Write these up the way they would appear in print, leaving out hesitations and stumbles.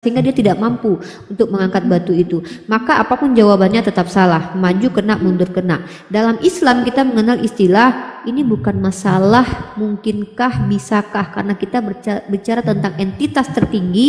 sehingga dia tidak mampu untuk mengangkat batu itu. Maka apapun jawabannya tetap salah, maju kena, mundur kena. Dalam Islam kita mengenal istilah ini bukan masalah mungkinkah, bisakah, karena kita bicara tentang entitas tertinggi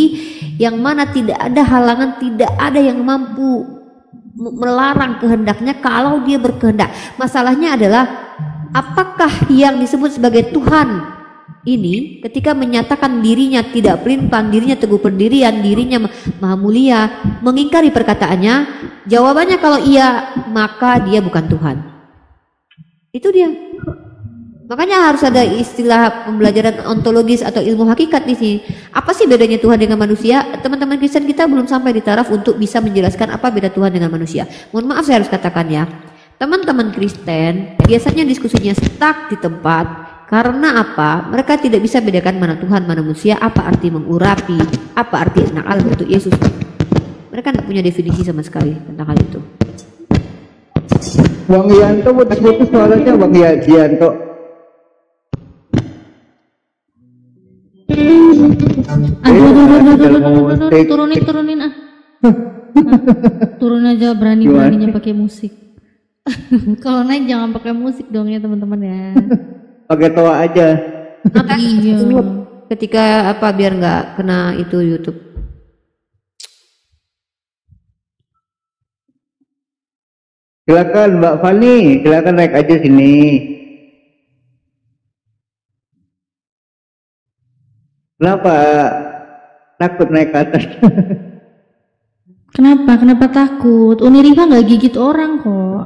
yang mana tidak ada halangan, tidak ada yang mampu melarang kehendaknya kalau dia berkehendak. Masalahnya adalah apakah yang disebut sebagai Tuhan ini ketika menyatakan dirinya tidak pelin-pelan, dirinya teguh pendirian, dirinya maha mulia, mengingkari perkataannya, jawabannya kalau iya, maka dia bukan Tuhan. Itu dia. Makanya harus ada istilah pembelajaran ontologis atau ilmu hakikat di sini. Apa sih bedanya Tuhan dengan manusia? Teman-teman Kristen kita belum sampai di taraf untuk bisa menjelaskan apa beda Tuhan dengan manusia. Mohon maaf saya harus katakan ya, teman-teman Kristen biasanya diskusinya stuck di tempat. Karena apa? Mereka tidak bisa bedakan mana Tuhan, mana manusia, apa arti mengurapi, apa arti anak Allah untuk Yesus. Mereka tidak punya definisi sama sekali tentang hal itu. Bang Yanto putus-putus suaranya Bang Yanto. Turunin ah. Turun aja berani-beraninya pakai musik. Kalau naik jangan pakai musik dong ya teman-teman ya. Pakai toa aja. Iya. Ketika apa biar nggak kena itu YouTube. Silakan Mbak Fani, silakan naik aja sini. Kenapa takut naik ke atas? Kenapa takut? Uni Riva nggak gigit orang kok.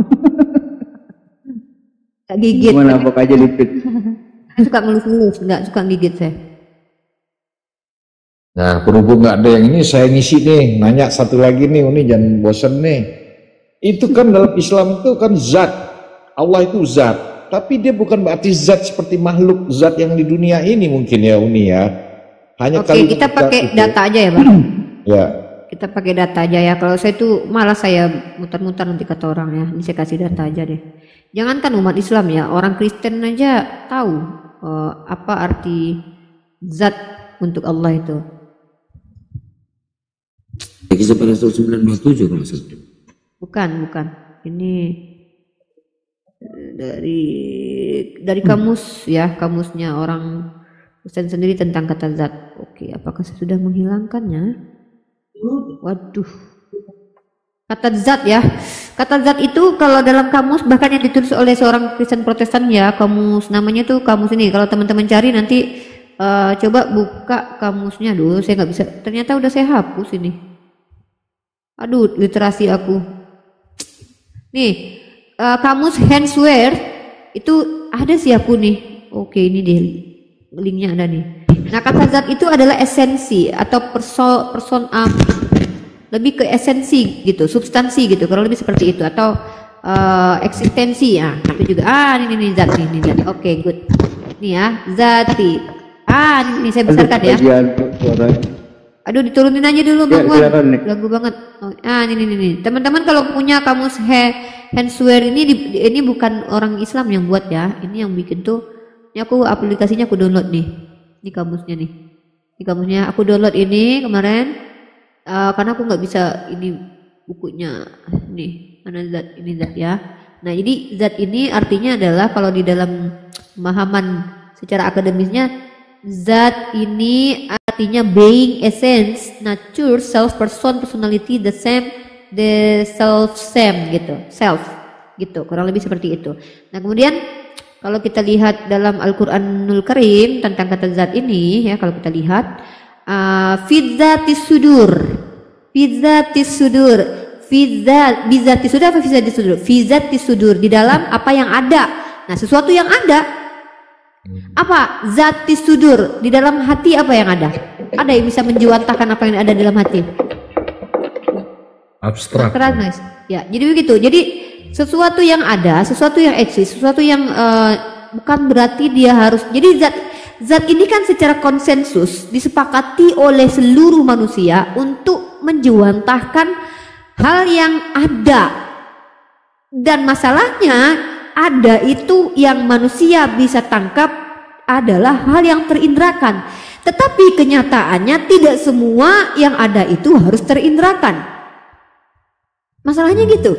Gak gigit. Mana bok aja lipit. Suka ngelus-ngelus, nggak suka gigit saya. Nah, berhubung nggak ada yang ini, saya ngisi nih, nanya satu lagi nih, Uni jangan bosen nih. Itu kan dalam Islam itu kan zat, Allah itu zat, tapi dia bukan berarti zat seperti makhluk zat yang di dunia ini mungkin ya Uni ya. Hanya Oke, kita pakai data aja ya Bang. Ya. Kita pakai data aja ya. Kalau saya tuh malah saya muter-muter nanti kata orang ya. Ini saya kasih data aja deh. Jangankan umat Islam ya, orang Kristen aja tahu apa arti zat untuk Allah itu. Kisah pada 927 kalau salah. Bukan. Ini dari kamus ya, kamusnya orang Kristen sendiri tentang kata zat. Oke, apakah saya sudah menghilangkannya? Waduh. Kata zat ya. Kata zat itu kalau dalam kamus bahkan yang ditulis oleh seorang Kristen Protestan ya, kamus namanya tuh kamus ini. Kalau teman-teman cari nanti coba buka kamusnya dulu. Saya nggak bisa. Ternyata udah saya hapus ini. Aduh, literasi aku. Nih, kamus Hensware itu ada sih aku nih. Oke, ini deh linknya ada nih. Nah, kata zat itu adalah esensi atau lebih ke esensi gitu, substansi gitu, kurang lebih seperti itu, atau eksistensi ya. Itu juga ini zat nih zat. Oke, good. Nih ya, zati. Ini saya besarkan ya. Aduh, diturunin aja dulu Bang Wan. Lagu banget. Ini. Teman-teman kalau punya kamus Hensware ini bukan orang Islam yang buat ya. Ini yang bikin tuh. Ini aku aplikasinya aku download nih. Ini kamusnya nih. Ini kamusnya aku download ini kemarin. Karena aku nggak bisa ini bukunya nih. Mana zat? Ini zat ya. Nah, jadi zat ini artinya adalah kalau di dalam pemahaman secara akademisnya, zat ini artinya being, essence, nature, self, person, personality, the self same gitu, self gitu, kurang lebih seperti itu. Nah, kemudian kalau kita lihat dalam Al-Qur'anul Karim tentang kata zat ini ya, kalau kita lihat fidzatis sudur, fidzatis sudur, di dalam apa yang ada. Nah, sesuatu yang ada. Apa? Zatis sudur, di dalam hati apa yang ada? Ada yang bisa menjiwantahkan apa yang ada dalam hati? Abstrak. Guys. Ya, jadi begitu. Jadi sesuatu yang ada, sesuatu yang eksis, sesuatu yang bukan berarti dia harus. Jadi zat ini kan secara konsensus disepakati oleh seluruh manusia untuk menjiwantahkan hal yang ada. Dan masalahnya ada itu yang manusia bisa tangkap adalah hal yang terindrakan. Tetapi kenyataannya tidak semua yang ada itu harus terindrakan. Masalahnya gitu.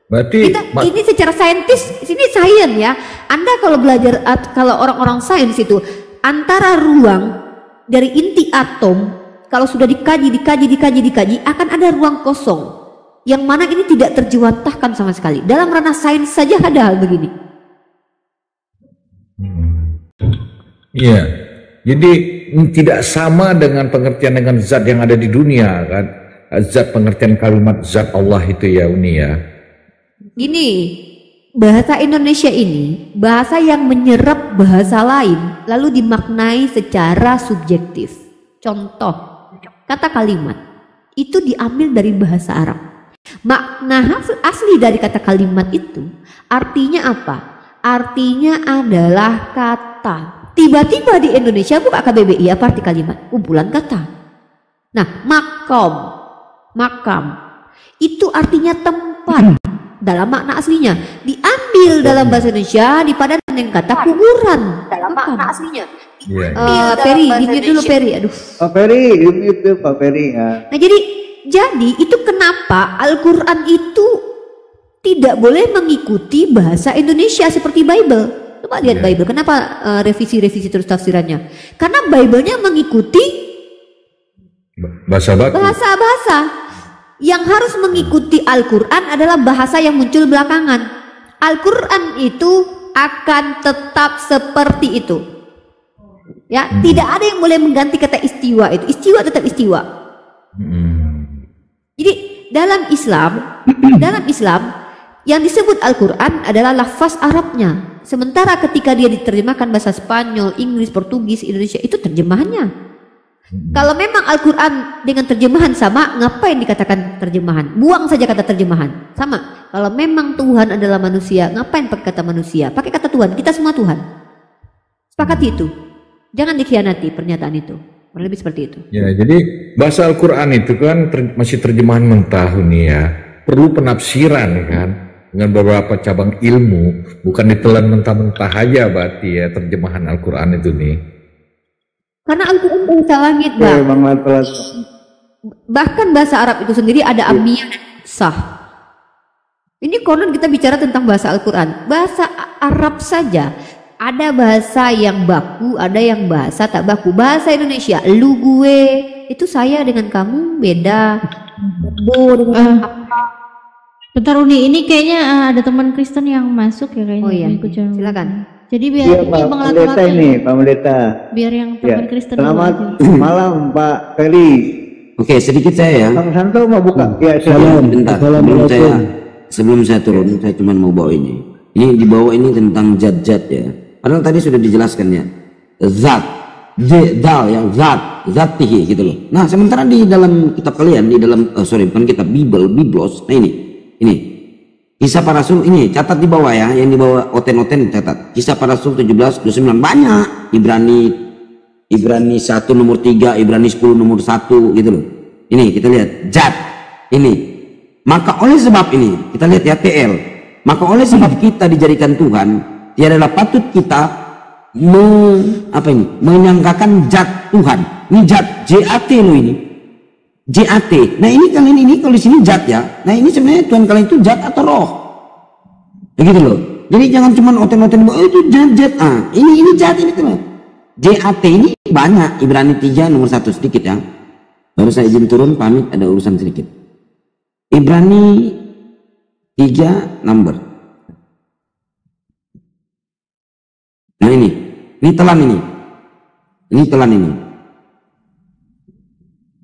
Berarti Ini secara saintis, ini sains ya. Anda kalau belajar, kalau orang-orang sains itu antara ruang dari inti atom, kalau sudah dikaji akan ada ruang kosong yang mana ini tidak terjewantahkan sama sekali. Dalam ranah sains saja ada hal begini. Iya, jadi tidak sama dengan pengertian dengan zat yang ada di dunia kan. Zat, pengertian kalimat zat Allah itu ya Uni ya. Gini, bahasa Indonesia ini bahasa yang menyerap bahasa lain lalu dimaknai secara subjektif. Contoh, kata kalimat itu diambil dari bahasa Arab. Makna asli dari kata kalimat itu artinya apa? Artinya adalah kata. Tiba-tiba di Indonesia buka KBBI apa arti kalimat? Kumpulan kata. Nah, makam itu artinya tempat dalam makna aslinya. Diambil dalam bahasa Indonesia dipadankan dengan kata kuburan dalam makna aslinya. Peri, gini dulu Peri. Aduh. Pak Peri, itu Pak Peri ya. Nah, jadi itu kenapa Al-Qur'an itu tidak boleh mengikuti bahasa Indonesia seperti Bible. Coba lihat Bible, kenapa revisi terus tafsirannya? Karena Bible-nya mengikuti bahasa baku. Bahasa yang harus mengikuti Al-Quran adalah bahasa yang muncul belakangan. Al-Quran itu akan tetap seperti itu. Ya, tidak ada yang boleh mengganti kata istiwa itu. Istiwa tetap istiwa. Jadi dalam Islam yang disebut Al-Quran adalah lafaz Arabnya. Sementara ketika dia diterjemahkan bahasa Spanyol, Inggris, Portugis, Indonesia itu terjemahannya. Kalau memang Al-Quran dengan terjemahan sama, ngapain dikatakan terjemahan? Buang saja kata terjemahan. Sama. Kalau memang Tuhan adalah manusia, ngapain pakai kata manusia? Pakai kata Tuhan. Kita semua Tuhan. Sepakati itu. Jangan dikhianati pernyataan itu. Kurang lebih seperti itu. Ya, jadi bahasa Al-Quran itu kan masih terjemahan mentah nih ya. Perlu penafsiran kan. Dengan beberapa cabang ilmu, bukan ditelan mentah-mentah aja berarti ya terjemahan Al-Quran itu nih. Karena Al-Quran bahasa langit, Bang. Bahkan bahasa Arab itu sendiri ada amiyah dan sah. Ini konon kita bicara tentang bahasa Al-Quran. Bahasa Arab saja ada bahasa yang baku, ada yang bahasa tak baku. Bahasa Indonesia, lu gue, itu saya dengan kamu beda. Bo dengan apa? Bentar Uni, ini kayaknya ada teman Kristen yang masuk ya kayaknya. Oh iya, silakan. Jadi biar Iya, Pak Pendeta ini, Pak Pendeta. Biar yang teman Kristen. Selamat malam Pak Peri. Oke, sedikit saya ya. Bang Santo mau buka? Ya, Bentar, sebelum saya turun, saya cuma mau bawa ini. Ini dibawa ini tentang zat-zat ya. Padahal tadi sudah dijelaskan ya. Zat, dal ya, zatihi gitu loh. Nah, sementara di dalam kitab kalian, di dalam bukan kitab Biblos. Nah ini Kisah Para Rasul, ini catat di bawah ya, yang di bawah oten catat. Kisah Para Rasul 17:29 banyak. Ibrani 1 nomor 3, Ibrani 10 nomor 1 gitu loh. Ini kita lihat zat. Ini. Maka oleh sebab ini, kita lihat ya TL. Maka oleh sebab kita dijadikan Tuhan, tiadalah patut kita menyangkakan zat Tuhan. Ini zat JAT loh ini. JAT. Nah ini kalian ini kalau di sini zat ya. Nah ini sebenarnya Tuhan kalian itu zat atau roh. Begitu loh. Jadi jangan cuma oten-oten itu zat. Ah, ini zat ini tuh. JAT ini banyak. Ibrani 3 nomor 1 sedikit ya. Baru saya izin turun pamit ada urusan sedikit. Ibrani 3 number. Nah ini telan ini. Ini telan ini.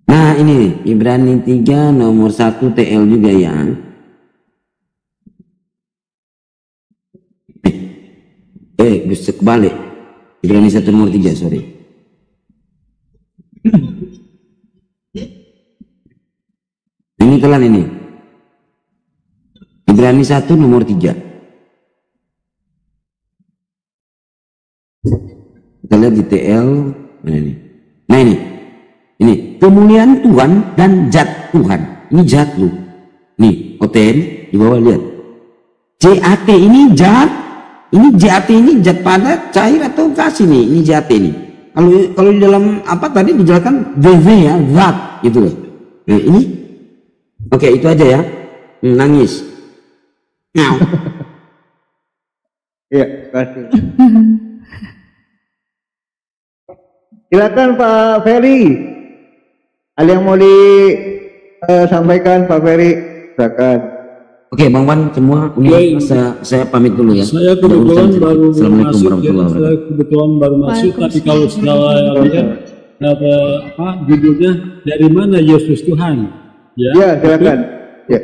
Nah ini Ibrani 3 nomor 1 TL juga ya. Bisa kebalik. Ibrani 1 nomor 3 sorry. Ini telan ini. Ibrani 1 nomor 3. Kita lihat di TL. Nah ini kemuliaan Tuhan dan zat Tuhan. Ini zat lu. Nih, OTN di bawah lihat. JAT ini zat. Ini JAT ini zat padat, cair atau gas ini. Ini JAT ini. Kalau di dalam apa tadi dijelaskan ya, zat gitu loh. Nah, ini oke, itu aja ya. Nangis. Ngau. Iya, kasih. Silakan Pak Ferry. Ada yang mau disampaikan Pak Ferry? Silakan. Oke, Bang Wan semua, ini saya pamit dulu ya. Saya kebetulan baru Assalamualaikum masuk, warahmatullahi wabarakatuh. saya kebetulan baru masuk, tapi kalau setelah lihat judulnya dari mana Yesus Tuhan? Ya, silakan. Ya.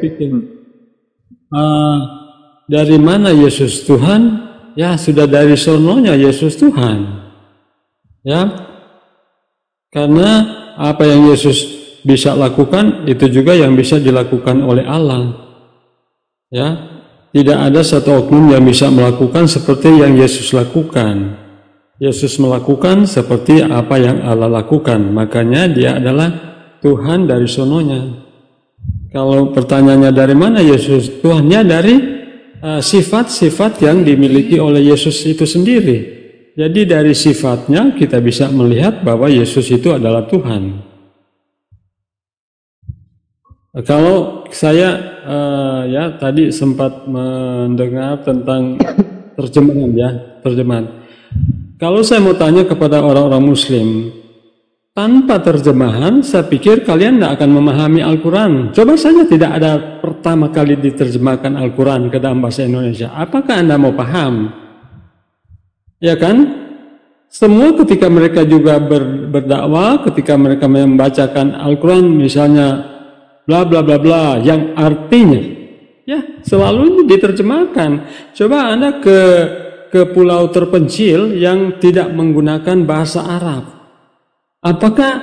Dari mana Yesus Tuhan? Ya, sudah dari sononya Yesus Tuhan. Ya, karena apa yang Yesus bisa lakukan itu juga yang bisa dilakukan oleh Allah. Ya, tidak ada satu oknum yang bisa melakukan seperti yang Yesus lakukan. Yesus melakukan seperti apa yang Allah lakukan, makanya dia adalah Tuhan dari sononya. Kalau pertanyaannya dari mana Yesus Tuhannya, dari sifat-sifat yang dimiliki oleh Yesus itu sendiri. Jadi dari sifatnya kita bisa melihat bahwa Yesus itu adalah Tuhan. Kalau saya ya tadi sempat mendengar tentang terjemahan. Kalau saya mau tanya kepada orang-orang Muslim, tanpa terjemahan, saya pikir kalian tidak akan memahami Al-Quran. Coba saja tidak ada pertama kali diterjemahkan Al-Quran ke dalam bahasa Indonesia. Apakah Anda mau paham? Ya kan? Semua ketika mereka juga berdakwah, ketika mereka membacakan Al-Quran misalnya bla bla bla bla yang artinya ya selalu diterjemahkan. Coba Anda ke pulau terpencil yang tidak menggunakan bahasa Arab. Apakah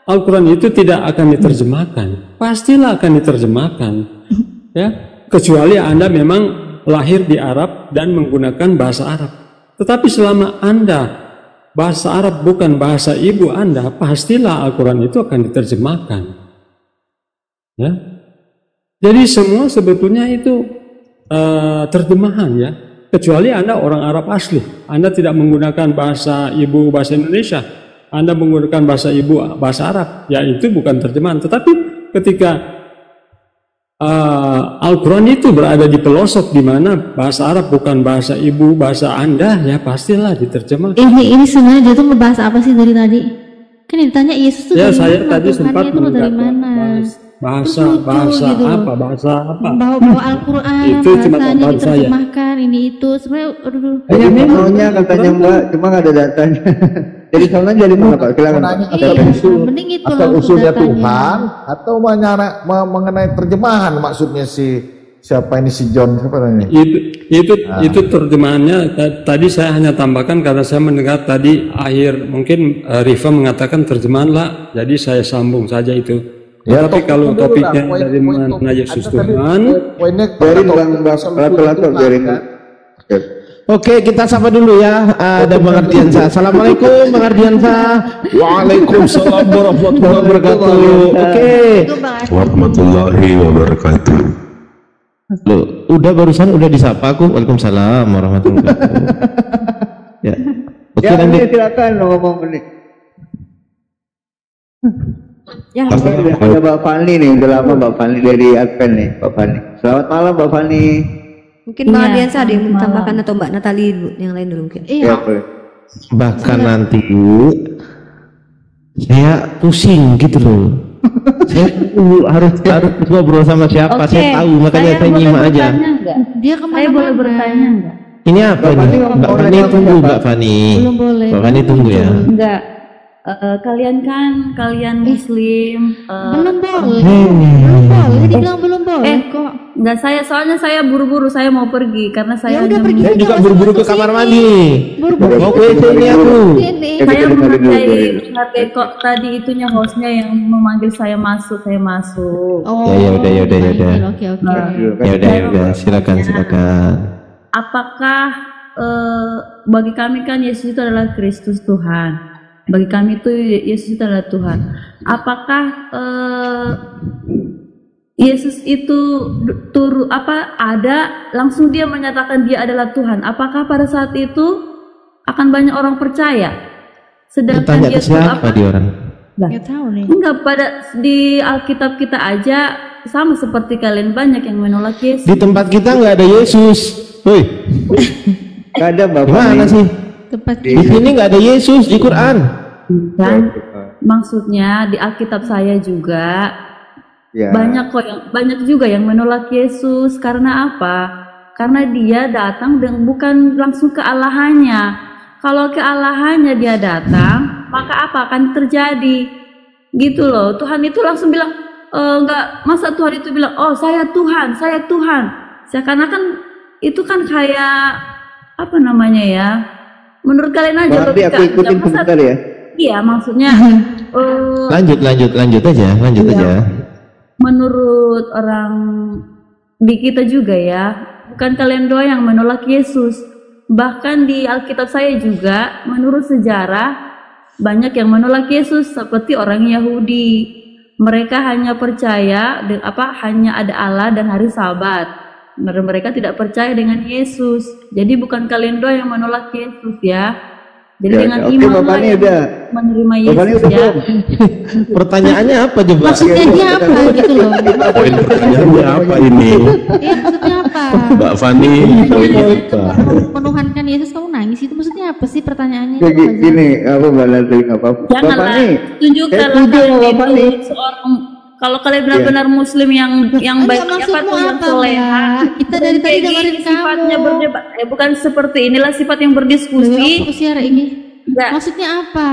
Al-Quran itu tidak akan diterjemahkan? Pastilah akan diterjemahkan. Ya, kecuali Anda memang lahir di Arab dan menggunakan bahasa Arab. Tetapi selama Anda bahasa Arab bukan bahasa ibu Anda, pastilah Al-Quran itu akan diterjemahkan. Ya, jadi semua sebetulnya itu terjemahan ya, kecuali Anda orang Arab asli, Anda tidak menggunakan bahasa ibu bahasa Indonesia, Anda menggunakan bahasa ibu bahasa Arab, ya itu bukan terjemahan. Tetapi ketika Al-Quran itu berada di pelosok di mana bahasa Arab bukan bahasa ibu bahasa Anda, ya pastilah diterjemahkan. Ini sebenarnya tuh ngebahas apa sih dari tadi? Kan ditanya Yesus tuh Ya dari saya mana? tadi sempat Tuhannya itu dari mana? bahasa gitu. bahasa apa Bawa Al-Quran, itu cuma bahasanya tambahan saya. diterjemahkan ini itu sebenarnya aduh. Jadi sononya katanya Mbak, cuma nggak ada datanya. Jadi sononya jadi mana Pak? Silakan Pak. Mending itu asal langsung usulnya datanya. Tuhan atau mengenai terjemahan maksudnya siapa ini si John siapa namanya? Itu terjemahannya tadi saya hanya tambahkan karena saya mendengar tadi akhir mungkin Rifa mengatakan terjemahan lah, jadi saya sambung saja itu. Ya, tapi kalau topiknya dari mana Yesus Tuhan, biarin Bang lato-lato biarin. Oke, kita sapa dulu ya. Ada Bang Ardiansa. Assalamualaikum Bang Ardiansa. Waalaikumsalam warahmatullahi wabarakatuh. Oke. Warahmatullahi wabarakatuh. Loh, barusan udah disapa aku. Waalaikumsalam warahmatullahi wabarakatuh. Ya. Oke, Ya, nanti silakan ngomong ini. Ya, ada Mbak Fani nih, udah lama Mbak Fani dari Advent nih, Mbak Fani. Selamat malam Mbak Fani. Mungkin Mbak Ardiansa ada yang tambahkan atau Mbak Natali yang lain dulu mungkin. Ya, boleh. bahkan nanti saya pusing gitu loh. Saya harus ngobrol sama siapa, saya tahu, makanya saya nyimak aja. Dia kemana? Boleh bertanya enggak? Ini apa nih? Mbak Fani tunggu, Mbak Fani. Belum boleh. Mbak Fani tunggu ya. Enggak. Kalian Muslim. Belum boleh. Belum boleh. Dibilang belum boleh kok. Enggak, soalnya saya buru-buru, saya mau pergi karena saya udah pergi. Saya juga buru-buru ke kamar mandi. Buru-buru. Mau ke sini aku. Saya menghargai kok tadi itunya hostnya yang memanggil saya masuk. Oh. Ya udah. Oke. Ya udah, silakan. Apakah bagi kami kan Yesus itu adalah Kristus Tuhan. Bagi kami itu Yesus itu adalah Tuhan. Apakah Yesus itu ada langsung dia menyatakan dia adalah Tuhan? Apakah pada saat itu akan banyak orang percaya? Sedangkan Tanya ke dia tuh siapa dia orang? Nggak tahu nih. Enggak, pada di Alkitab kita aja sama seperti kalian, banyak yang menolak Yesus. Di tempat kita nggak ada Yesus. Woi, Nggak ada Bapak. gimana sih? Tempat Di sini nggak ada Yesus di Quran. Kan? Maksudnya di Alkitab saya juga Ya. banyak juga yang menolak Yesus. Karena apa? Karena dia datang dan bukan langsung ke Allahannya. Kalau ke Allahannya dia datang, maka apa akan terjadi? Gitu loh. Tuhan itu langsung bilang, enggak, masa Tuhan itu bilang, oh saya Tuhan, saya Tuhan. Seakan-akan itu kan kayak apa namanya ya? Menurut kalian aja Berarti aku ikutin sebentar ya. Iya, maksudnya Lanjut aja. menurut orang di kita juga ya, bukan kalian doang yang menolak Yesus. Bahkan di Alkitab saya juga, menurut sejarah, banyak yang menolak Yesus seperti orang Yahudi. Mereka hanya percaya hanya ada Allah dan hari Sabat. Mereka tidak percaya dengan Yesus. Jadi bukan kalian doang yang menolak Yesus ya. Jadi Ya, dengan oke, iman Bapak ini udah. menerima Bapak ini Yesus udah ya. belum? Pertanyaannya apa coba? maksudnya dia apa gitu loh. Poin pertanyaannya apa ini? Iya, maksudnya apa? Mbak Fani, poinnya apa? Menuhankan Yesus kamu nangis itu maksudnya apa sih pertanyaannya? Kayak Itu apa sih? gini, apa Mbak Nasri nggak apa-apa. Bapak Janganlah nih, tunjukkanlah saya setuju sama kalian Bapak itu nih. seorang, kalau kalian benar-benar Muslim yang Enggak, baik, maksudmu yang apa, soleha, Mbak? Kita dari tadi kayak dengerin gini sifatnya kamu. berdebat, bukan seperti inilah sifat yang Loh, berdiskusi. apa siara ini? Enggak. Maksudnya apa?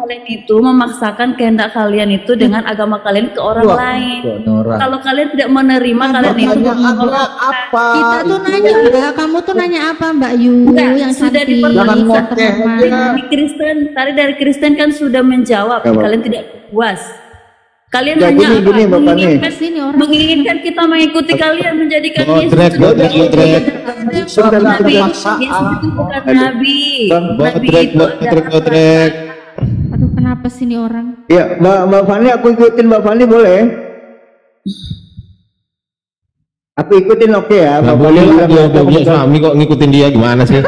Kalian itu memaksakan kehendak kalian itu dengan agama kalian ke orang lain. Kalau kalian tidak menerima, kalian itu apa? Kita tuh nanya Mbak, kamu tuh nanya apa Mbak Yu Enggak, yang sudah cantik, diperlukan. yang terhormat. Di Kristen, tadi dari Kristen kan sudah menjawab, Ya, Bapak. kalian tidak puas. Kalian Ya, hanya gini, Bapak nih. menginginkan, Sini orang. menginginkan kita mengikuti kalian menjadikan Yesus Bodrek, itu bodrek. bukan nabi. Yesus itu bukan nabi. Nabi itu Bodrek. Aduh, kenapa sih ini orang? Ya, Mbak Fani, aku ikutin Mbak Fani boleh? Aku ikutin oke ya. Nggak Mbak boleh Fani lah bilang dia suami kok ngikutin dia gimana sih?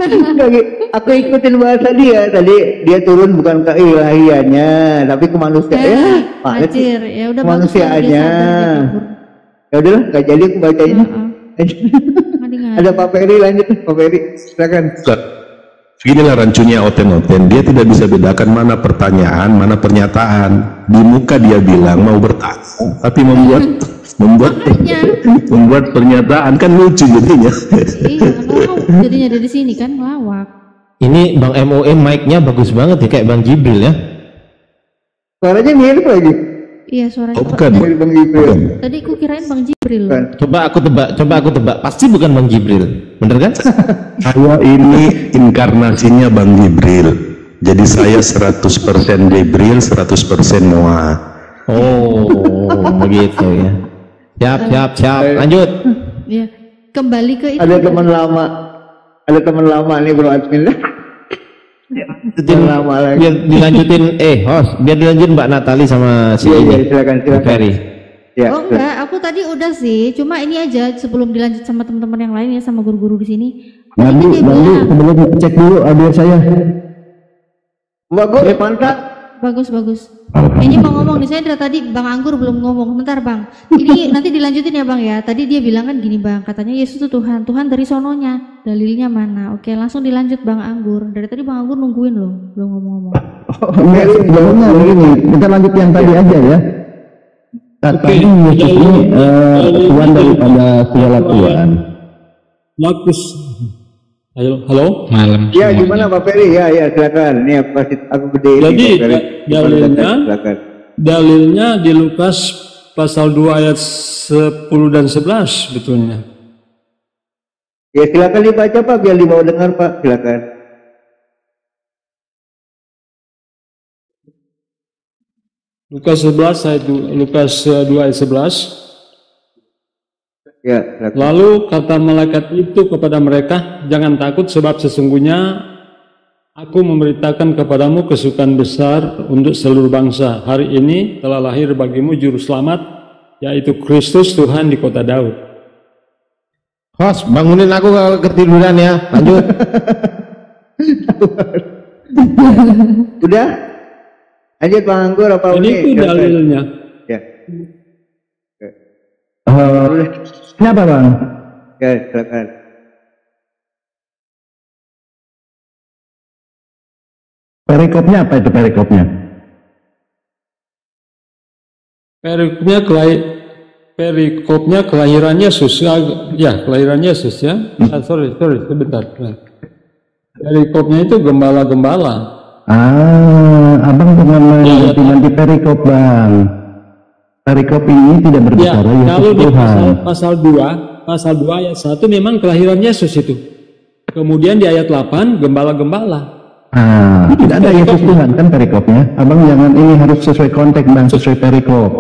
Enggak, aku ikutin bahasa dia. Tadi dia turun bukan ke ilahiannya, tapi ke manusiaan. Anjir, ya udah bagus Kemanusiaannya. Ya udahlah, nggak jadi aku bacanya. Ada Pak Ferry, lanjut Pak Ferry, silakan. Beginilah rancunya oten-oten, dia tidak bisa bedakan mana pertanyaan, mana pernyataan. Di muka dia bilang mau bertanya, tapi membuat pernyataan kan lucu jadinya. Iya, mau jadinya dari sini kan melawak. Ini Bang MOM mic-nya bagus banget ya kayak Bang Jibril ya. Suaranya mirip lagi. Iya, suaranya. Oh, bukan. Mirip Bang Jibril. Tadi aku kirain Bang Jibril. Bukan. Coba aku tebak. Pasti bukan Bang Jibril. Bener kan? Saya ini inkarnasinya Bang Jibril. Jadi saya 100% Jibril, 100% Noah. Oh, begitu ya. Siap. Lanjut. Iya. Kembali ke itu. Ada teman lama nih Bro Admin. Lama lagi. Biar dilanjutin host, biar dilanjutin Mbak Natali sama si Iya, silakan. Ferry. Ya, Oh enggak, aku tadi udah sih. Cuma ini aja sebelum dilanjut sama teman-teman yang lain ya, sama guru-guru di sini. Tadi dia bilang, sebelum cek dulu audio saya. bagus, mantap. bagus. Ini mau ngomong nih, saya dari tadi Bang Anggur belum ngomong. Bentar Bang, ini nanti dilanjutin ya Bang ya. Tadi dia bilang kan gini Bang, katanya Yesus itu Tuhan dari sononya. Dalilnya mana? Oke, langsung dilanjut Bang Anggur. Dari tadi Bang Anggur nungguin loh, belum ngomong-ngomong. Sebelumnya begini, kita lanjut yang tadi aja ya. Tadi Yesus ini Tuhan daripada segala Tuhan. Markus. Halo. Malam. Ya, gimana Pak Ferry? Ya, silakan. Ini aku gede. Jadi Pak Ferry. Silakan. dalilnya di Lukas pasal 2 ayat 10 dan 11 betulnya. Ya, silakan dibaca Pak, biar mau dengar Pak. Silakan. Lukas 2 ayat 11. Ya, silakan. Lalu kata malaikat itu kepada mereka, jangan takut sebab sesungguhnya aku memberitakan kepadamu kesukaan besar untuk seluruh bangsa. Hari ini telah lahir bagimu juru selamat, yaitu Kristus Tuhan di kota Daud. Host, bangunin aku kalau ketiduran ya. Lanjut. Udah? Lanjut Bang Anggur apa Ini itu dalilnya. Ya. Kenapa Bang? Ya, silakan. Perikopnya apa itu perikopnya? Perikopnya kelahiran Yesus. Ya, kelahiran Yesus ya. Sorry, sebentar. Perikopnya itu gembala-gembala. Abang dengan nanti perikop Bang. Perikop ini tidak berbicara ya, kalau di Tuhan. pasal 2 ayat 1 memang kelahiran Yesus itu. Kemudian di ayat 8 gembala-gembala. Tidak ada Yesus Tuhan kan perikopnya. Abang jangan, ini harus sesuai konteks Bang, sesuai perikop.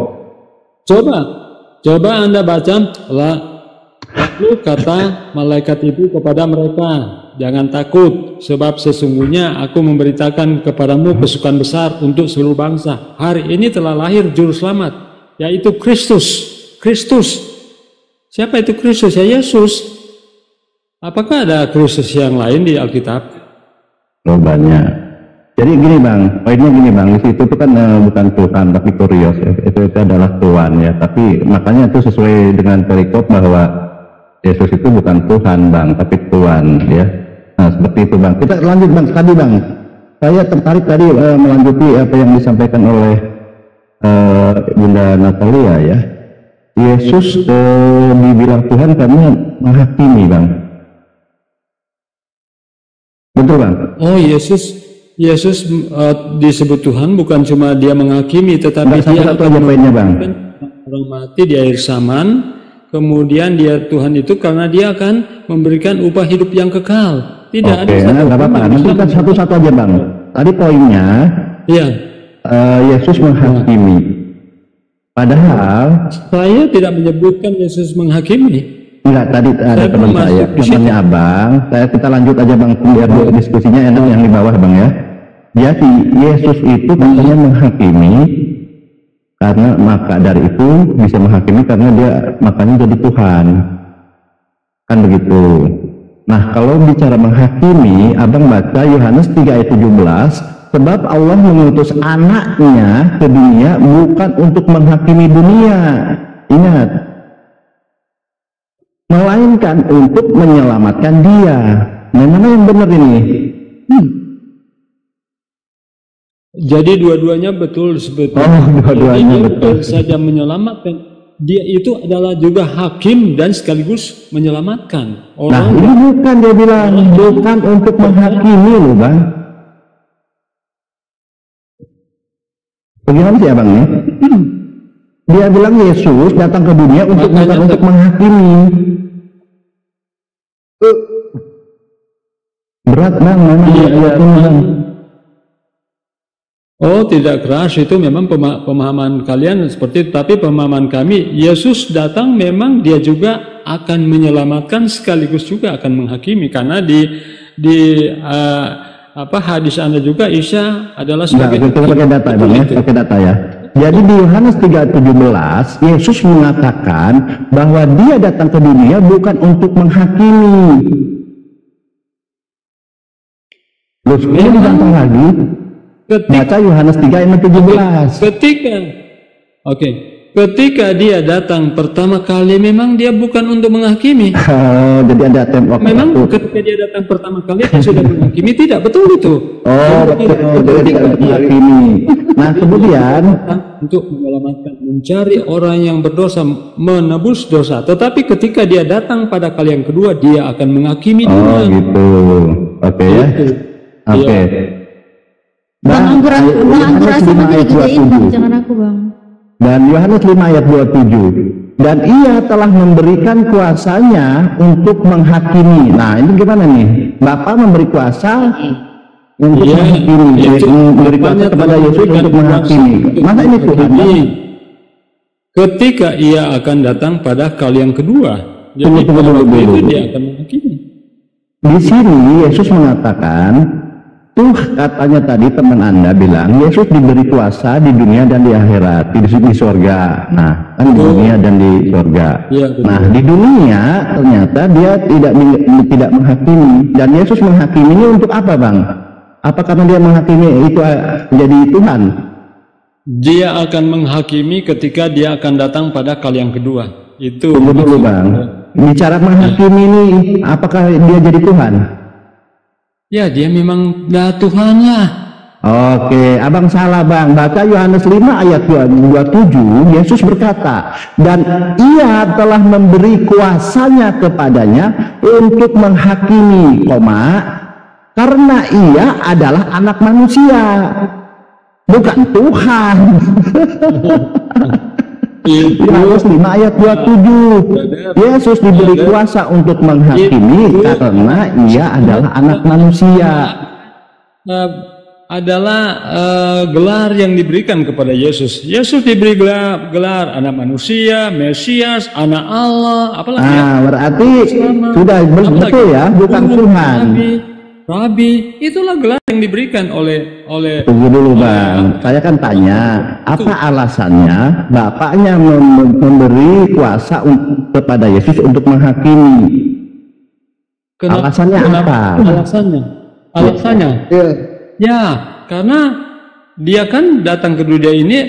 Coba Anda baca, lalu kata malaikat itu kepada mereka, jangan takut, sebab sesungguhnya aku memberitakan kepadamu kesukaan besar untuk seluruh bangsa. Hari ini telah lahir juru selamat, yaitu Kristus. Siapa itu Kristus? Ya Yesus. Apakah ada Kristus yang lain di Alkitab? Banyak. Jadi gini Bang, poinnya gini Bang, di situ itu kan bukan Tuhan tapi kurios, itu adalah Tuhan ya. Tapi makanya itu sesuai dengan perikop bahwa Yesus itu bukan Tuhan Bang, tapi Tuhan ya. Nah seperti itu Bang. Kita lanjut Bang, tadi Bang, saya tertarik tadi melanjuti apa yang disampaikan oleh Bunda Natalia ya. Yesus dibilang Tuhan karena menghakimi Bang. Betul Bang? Oh Yesus disebut Tuhan bukan cuma dia menghakimi, tetapi dia akan orang mati di akhir zaman. Kemudian dia Tuhan itu karena dia akan memberikan upah hidup yang kekal. Tidak ada nggak apa-apa. Nanti kita satu-satu aja Bang. Tadi poinnya, Yesus menghakimi. Padahal saya tidak menyebutkan Yesus menghakimi. Enggak, tadi ada teman saya, temannya Abang. Kita lanjut aja Bang, biar diskusinya enak yang di bawah Bang ya. Jadi Yesus itu katanya menghakimi karena maka dari itu bisa menghakimi karena dia makanya jadi Tuhan. Kan begitu. Nah, kalau bicara menghakimi, Abang baca Yohanes 3 ayat 17, sebab Allah mengutus anaknya ke dunia bukan untuk menghakimi dunia. Ingat, melainkan untuk menyelamatkan dia. Nah, mana yang benar ini? Jadi dua-duanya betul sebetulnya. Dua-duanya betul. Saja menyelamatkan. Dia itu adalah juga hakim dan sekaligus menyelamatkan orang. Nah, ini bukan, dia bilang bukan untuk menghakimi loh Bang. Bagaimana sih Abang nih? Dia bilang Yesus datang ke dunia bukan untuk menghakimi. Berat Bang, memang Oh, tidak keras, itu memang pemahaman kalian seperti itu. Tapi pemahaman kami, Yesus datang memang dia juga akan menyelamatkan sekaligus juga akan menghakimi. Karena di hadis Anda juga Isa adalah sebagai kita pakai data Bang ya, pakai data ya. Jadi di Yohanes 3:17 Yesus mengatakan bahwa dia datang ke dunia bukan untuk menghakimi. Terus ini ditantang lagi. Baca Yohanes 3 ayat 17. Ketika dia datang pertama kali memang dia bukan untuk menghakimi. Jadi ada tembok. Memang ketika dia datang pertama kali dia sudah menghakimi, tidak betul itu. Betul. Jadi tidak menghakimi. Nah kemudian untuk menyelamatkan, mencari orang yang berdosa, menebus dosa. Tetapi ketika dia datang pada kali yang kedua dia akan menghakimi dunia. Gitu. Oke ya. Oke. Bang Anggur asal nanti digedein Bang, jangan aku Bang. Dan Yohanes 5 ayat 27. Dan ia telah memberikan kuasanya untuk menghakimi. Nah ini gimana nih? Bapa memberi kuasa untuk menghakimi. Memberi kuasa kepada Yesus untuk menghakimi. Masa ini Tuhan? Ketika ia akan datang pada kali yang kedua. Jadi pada waktu itu dia akan menghakimi. Di sini Yesus mengatakan, katanya tadi teman Anda bilang Yesus diberi kuasa di dunia dan di akhirat, di surga. Nah, kan di dunia dan di surga. Nah, di dunia ternyata dia tidak menghakimi. Dan Yesus menghakiminya untuk apa, Bang? Apa karena dia menghakimi itu menjadi Tuhan? Dia akan menghakimi ketika dia akan datang pada kali yang kedua. Itu tunggu dulu Bang. Bicara menghakimi ini, apakah dia jadi Tuhan? Ya, dia memang Tuhan lah. Oke, abang salah bang. Baca Yohanes 5 ayat 27, Yesus berkata, dan ia telah memberi kuasanya kepadanya untuk menghakimi, karena ia adalah anak manusia, bukan Tuhan. Yohanes 5 ayat 27, Yesus diberi kuasa untuk menghakimi karena ia adalah anak manusia. Adalah gelar yang diberikan kepada Yesus. Yesus diberi gelar anak manusia, Mesias, anak Allah, apalagi. Nah, berarti sudah betul ya, bukan Tuhan. Rabi, itulah gelar yang diberikan oleh. Tunggu dulu Bang, saya kan tanya, apa alasannya bapaknya memberi kuasa kepada Yesus untuk menghakimi? Alasannya apa? Alasannya. Ya, karena dia kan datang ke dunia ini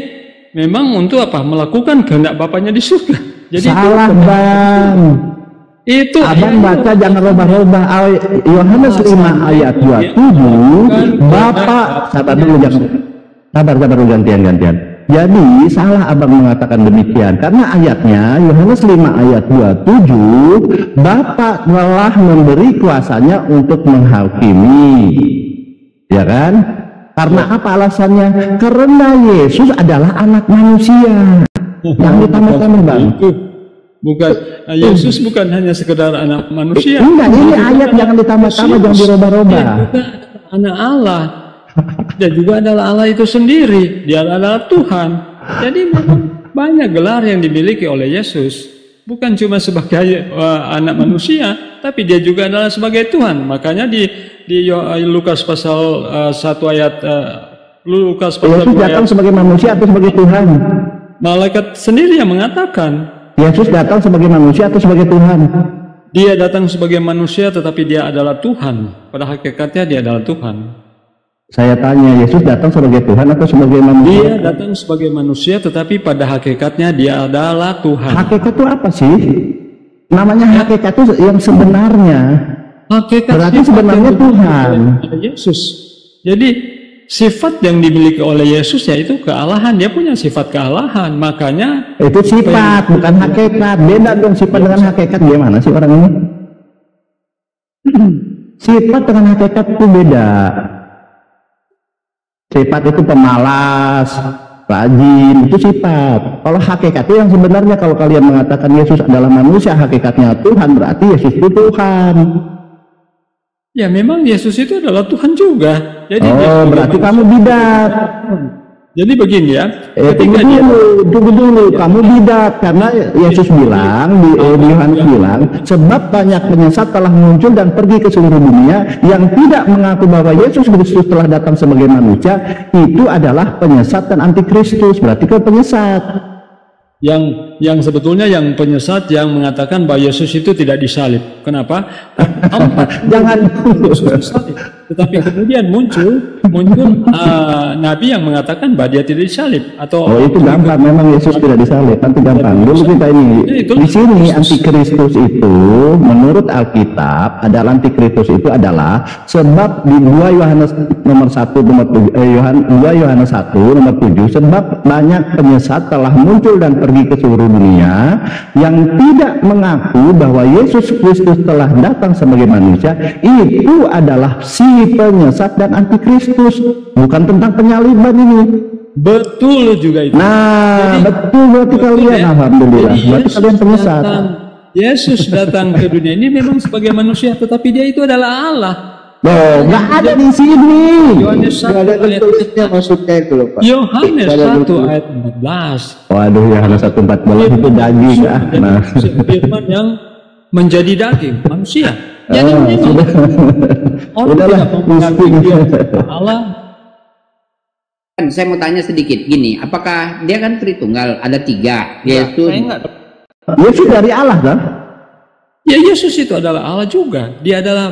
memang untuk apa? Melakukan kehendak Bapaknya di surga. Jadi salah Bang. Itu abang baca jangan robah-robah. Yohanes 5 ayat 27, Bapak sabar dulu, jangan sabar dulu, gantian. Jadi salah abang mengatakan demikian karena ayatnya Yohanes 5 ayat 27, Bapak telah memberi kuasanya untuk menghakimi. Ya kan? Karena apa alasannya? Karena Yesus adalah anak manusia. Yang ditambah-tambah Bang. Bukan, Yesus bukan hanya sekedar anak manusia. Enggak, ini ayat jangan ditambah-tambah, jangan dirubah-rubah. Anak Allah. Dia juga adalah Allah itu sendiri. Dia adalah Tuhan. Jadi memang banyak gelar yang dimiliki oleh Yesus. Bukan cuma sebagai anak manusia, tapi dia juga adalah sebagai Tuhan. Makanya di Lukas pasal 1 ayat Lukas pasal 2 datang sebagai manusia atau sebagai Tuhan? Malaikat sendiri yang mengatakan Yesus datang sebagai manusia atau sebagai Tuhan? Dia datang sebagai manusia tetapi dia adalah Tuhan. Pada hakikatnya dia adalah Tuhan. Saya tanya, Yesus datang sebagai Tuhan atau sebagai manusia? Dia datang sebagai manusia tetapi pada hakikatnya dia adalah Tuhan. Hakikat itu apa sih? Namanya hakikat itu yang sebenarnya. Hakikat berarti sebenarnya Tuhan. Yesus. Jadi sifat yang dimiliki oleh Yesus yaitu kealahan. Dia punya sifat kealahan. Makanya itu sifat, bukan hakikat. Beda dong sifat dengan hakikat. Gimana sih orang ini? Sifat dengan hakikat itu beda. Sifat itu pemalas, rajin, itu sifat. Kalau hakikat itu yang sebenarnya, kalau kalian mengatakan Yesus adalah manusia, hakikatnya Tuhan, berarti Yesus itu Tuhan. Ya memang Yesus itu adalah Tuhan juga. Jadi berarti kamu bidat. Jadi begini ya. Tunggu dulu, kamu bidat karena Yesus bilang di Yohanes bilang, sebab banyak penyesat telah muncul dan pergi ke seluruh dunia yang tidak mengaku bahwa Yesus Kristus telah datang sebagai manusia, itu adalah penyesat dan antikristus. Berarti kan penyesat. Yang sebetulnya yang penyesat yang mengatakan bahwa Yesus itu tidak disalib. Kenapa? Jangan Yesus disalib. Tetapi kemudian muncul nabi yang mengatakan bahwa dia tidak disalib atau itu gampang, memang Yesus tidak disalib, nanti gampang. Dulu kita ini di sini antikristus itu menurut Alkitab adalah antikristus itu adalah sebab di 2 Yohanes nomor 1 nomor 2 Yohanes 1 nomor 7, sebab banyak penyesat telah muncul dan pergi ke seluruh dunia yang tidak mengaku bahwa Yesus Kristus telah datang sebagai manusia, itu adalah si penyesat dan antikristus, bukan tentang penyaliban ini. Betul juga itu. Nah, jadi, betul berarti kalian ya. Alhamdulillah. Berarti kalian penyesat. Yesus datang ke dunia ini memang sebagai manusia, tetapi dia itu adalah Allah. Nggak ada di sini. Yohanes 1 ayat tulisnya maksudnya itu loh Pak. Yohanes 1 ayat 14. Waduh, Yohanes 1:14 itu daging ya. Nah, firman yang menjadi daging manusia. Jadi orang tidak mengakui dia Allah. Saya mau tanya sedikit gini, apakah dia kan Tritunggal, ada 3, yaitu Yesus dari Allah kan? Ya Yesus itu adalah Allah juga. Dia adalah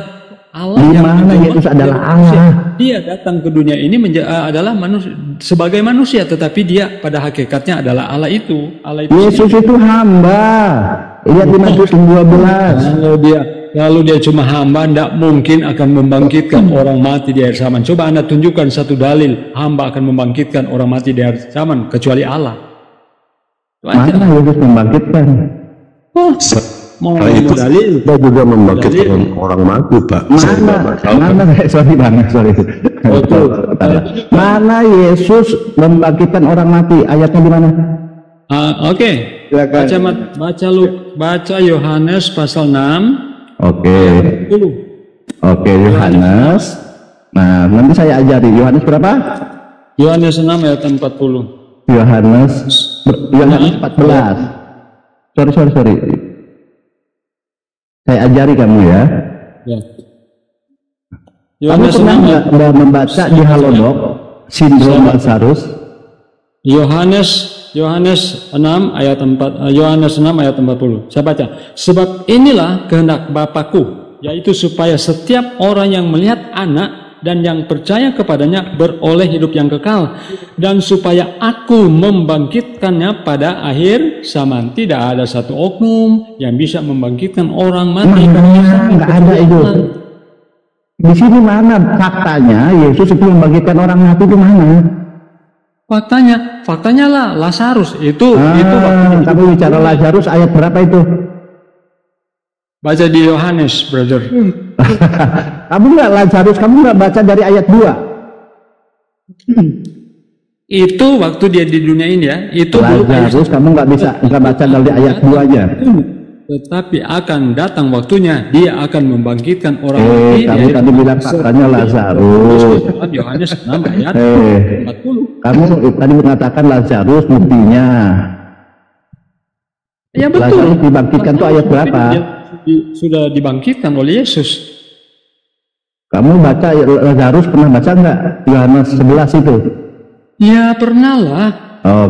Allah Di yang mana Yesus adalah Allah? Dia datang ke dunia ini adalah manusia, sebagai manusia, tetapi dia pada hakikatnya adalah Allah itu. Yesus itu hamba. Lihat di Matius 12. Kalau dia cuma hamba, tidak mungkin akan membangkitkan orang mati di akhir zaman. Coba Anda tunjukkan satu dalil hamba akan membangkitkan orang mati di akhir zaman kecuali Allah. Mana Yesus membangkitkan? Itu dalil. Dia juga membangkitkan orang mati, Pak. Mana sorry bang, sorry. Mana Yesus membangkitkan orang mati? Ayatnya di mana? Oke. Baca Yohanes pasal 6. Oke, Yohanes. Nah, nanti saya ajari. Yohanes berapa? Yohanes 6 ayat 40. Yohanes 14. Sorry. Saya ajari kamu ya. Kamu pernah nggak membaca di Halodoc sindrom Lazarus? Yohanes 6 ayat 40. Saya baca. Sebab inilah kehendak Bapakku, yaitu supaya setiap orang yang melihat Anak dan yang percaya kepadanya beroleh hidup yang kekal, dan supaya aku membangkitkannya pada akhir zaman. Tidak ada satu oknum yang bisa membangkitkan orang mati. Nggak ada itu. Di sini mana faktanya Yesus itu membangkitkan orang mati di mana? Faktanya lah Lazarus itu. Kamu bicara Lazarus ayat berapa itu? Baca di Yohanes, brother. Kamu nggak baca dari ayat 2. Itu waktu dia di dunia ini ya. Itu Lazarus kamu nggak baca dari ayat 2-nya. Tetapi akan datang waktunya dia akan membangkitkan orang mati. Kamu tadi bilang faktanya Lazarus. Yohanes 6 ayat 40. Kamu tadi mengatakan Lazarus buktinya. Ya betul. Lazarus dibangkitkan tuh ayat berapa? Sudah dibangkitkan oleh Yesus. Kamu baca Lazarus, pernah baca nggak Yohanes 11 itu? Ya pernah lah.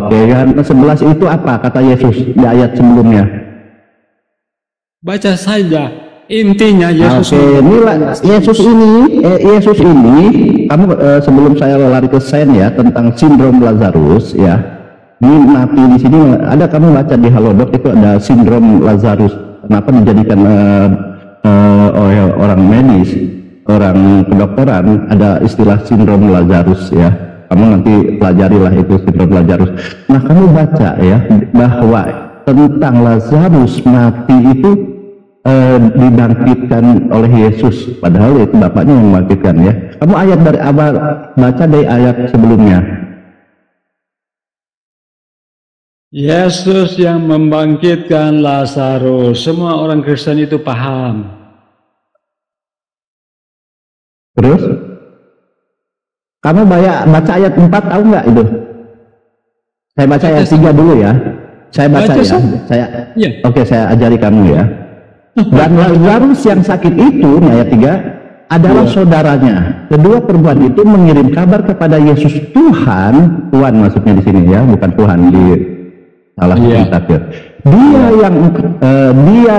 Oke, Yohanes 11 itu apa kata Yesus di ayat sebelumnya? Baca saja. Intinya Yesus. Yesus ini kamu sebelum saya lari ke sen ya tentang sindrom Lazarus ya. Di mati di sini ada, kamu baca di Halodoc itu ada sindrom Lazarus. Kenapa dijadikan oleh orang medis, orang kedokteran, ada istilah sindrom Lazarus ya. Kamu nanti pelajarilah itu sindrom Lazarus. Nah, kamu baca ya bahwa tentang Lazarus mati itu dibangkitkan oleh Yesus, padahal itu Bapaknya yang membangkitkan ya. Kamu ayat dari awal, baca dari ayat sebelumnya. Yesus yang membangkitkan Lazarus. Semua orang Kristen itu paham. Terus kamu baca ayat 4, tahu nggak itu? Saya baca ayat 3 dulu ya. Saya baca ya. Oke, saya ajari kamu ya. Dan Lazarus yang sakit itu, ayat 3, adalah saudaranya. Kedua perempuan itu mengirim kabar kepada Yesus. Tuhan maksudnya di sini ya, bukan Tuhan di salah satu tafsir. Dia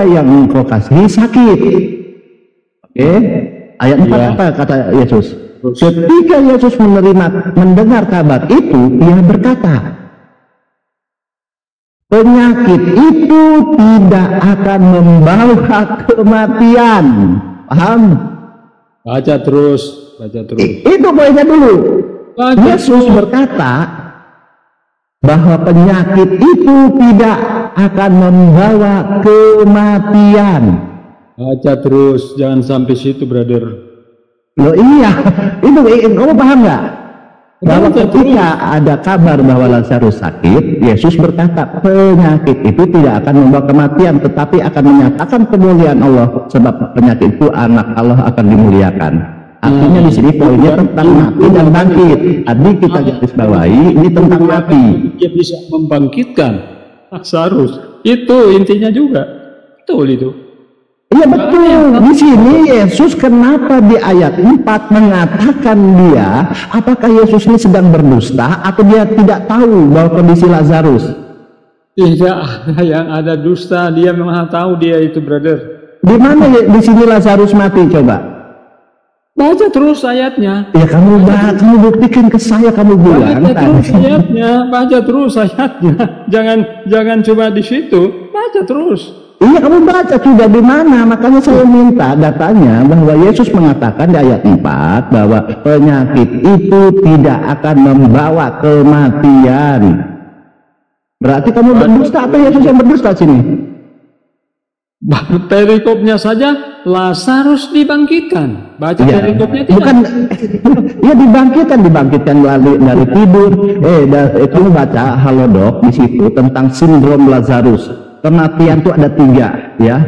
yang engkau kasihi sakit. Oke, ayat 4 apa kata Yesus? Ketika Yesus mendengar kabar itu, dia berkata, penyakit itu tidak akan membawa kematian. Paham? Baca terus. Itu poinnya dulu. Yesus berkata bahwa penyakit itu tidak akan membawa kematian. Baca terus, jangan sampai situ, brother. Loh iya, itu kamu paham nggak? Bahwa ketika ada kabar bahwa Lazarus sakit, Yesus berkata penyakit itu tidak akan membawa kematian, tetapi akan menyatakan kemuliaan Allah, sebab penyakit itu anak Allah akan dimuliakan. Artinya di sini poinnya tentang mati dan bangkit. Tadi kita garis bawahi ini tentang mati. Dia bisa membangkitkan Lazarus. Itu intinya juga. Betul itu. Iya betul. Di sini Yesus kenapa di ayat 4 mengatakan dia, apakah Yesus ini sedang berdusta atau dia tidak tahu bahwa kondisi Lazarus? Tidak ada yang ada dusta, dia memang tahu dia itu, brother. Di mana di sini Lazarus mati coba? Baca terus ayatnya. Ya kamu buktikan ke saya, kamu bilang. Baca terus ayatnya. Jangan cuma di situ, baca terus. Iya, kamu baca sudah di mana? Makanya saya minta datanya bahwa Yesus mengatakan di ayat 4 bahwa penyakit itu tidak akan membawa kematian. Berarti kamu berdusta, apa Yesus yang berdusta sini? Perikopnya saja Lazarus dibangkitkan. Baca ya, perikopnya tidak. Bukan, ya dibangkitkan dari tidur. Kamu baca Halodoc di situ tentang sindrom Lazarus. Kematian itu ada 3, ya.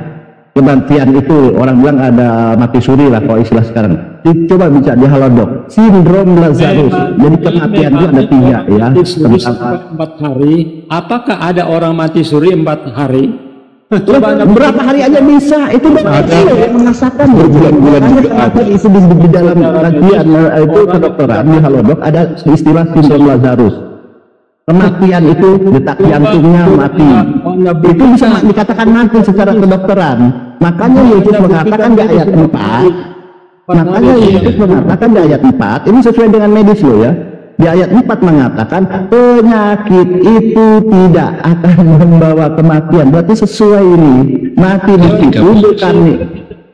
Kematian itu orang bilang ada mati suri lah kalau istilah sekarang. Coba baca di Halodoc, sindrom Lazarus. Jadi kematian itu ada 3, ya. Tentang 4 hari. Apakah ada orang mati suri 4 hari? Berapa hari aja bisa, itu yang merasakan berbulan-bulan juga. Itu di dalam kajian itu kedokteran di Halodoc ada istilah sindrom Lazarus. Kematian itu detak jantungnya mati, itu bisa dikatakan mati secara kedokteran. Makanya Yesus mengatakan di ayat 4, ini sesuai dengan medis loh ya. Di ayat 4 mengatakan penyakit itu tidak akan membawa kematian. Berarti sesuai ini. Mati di situ bukan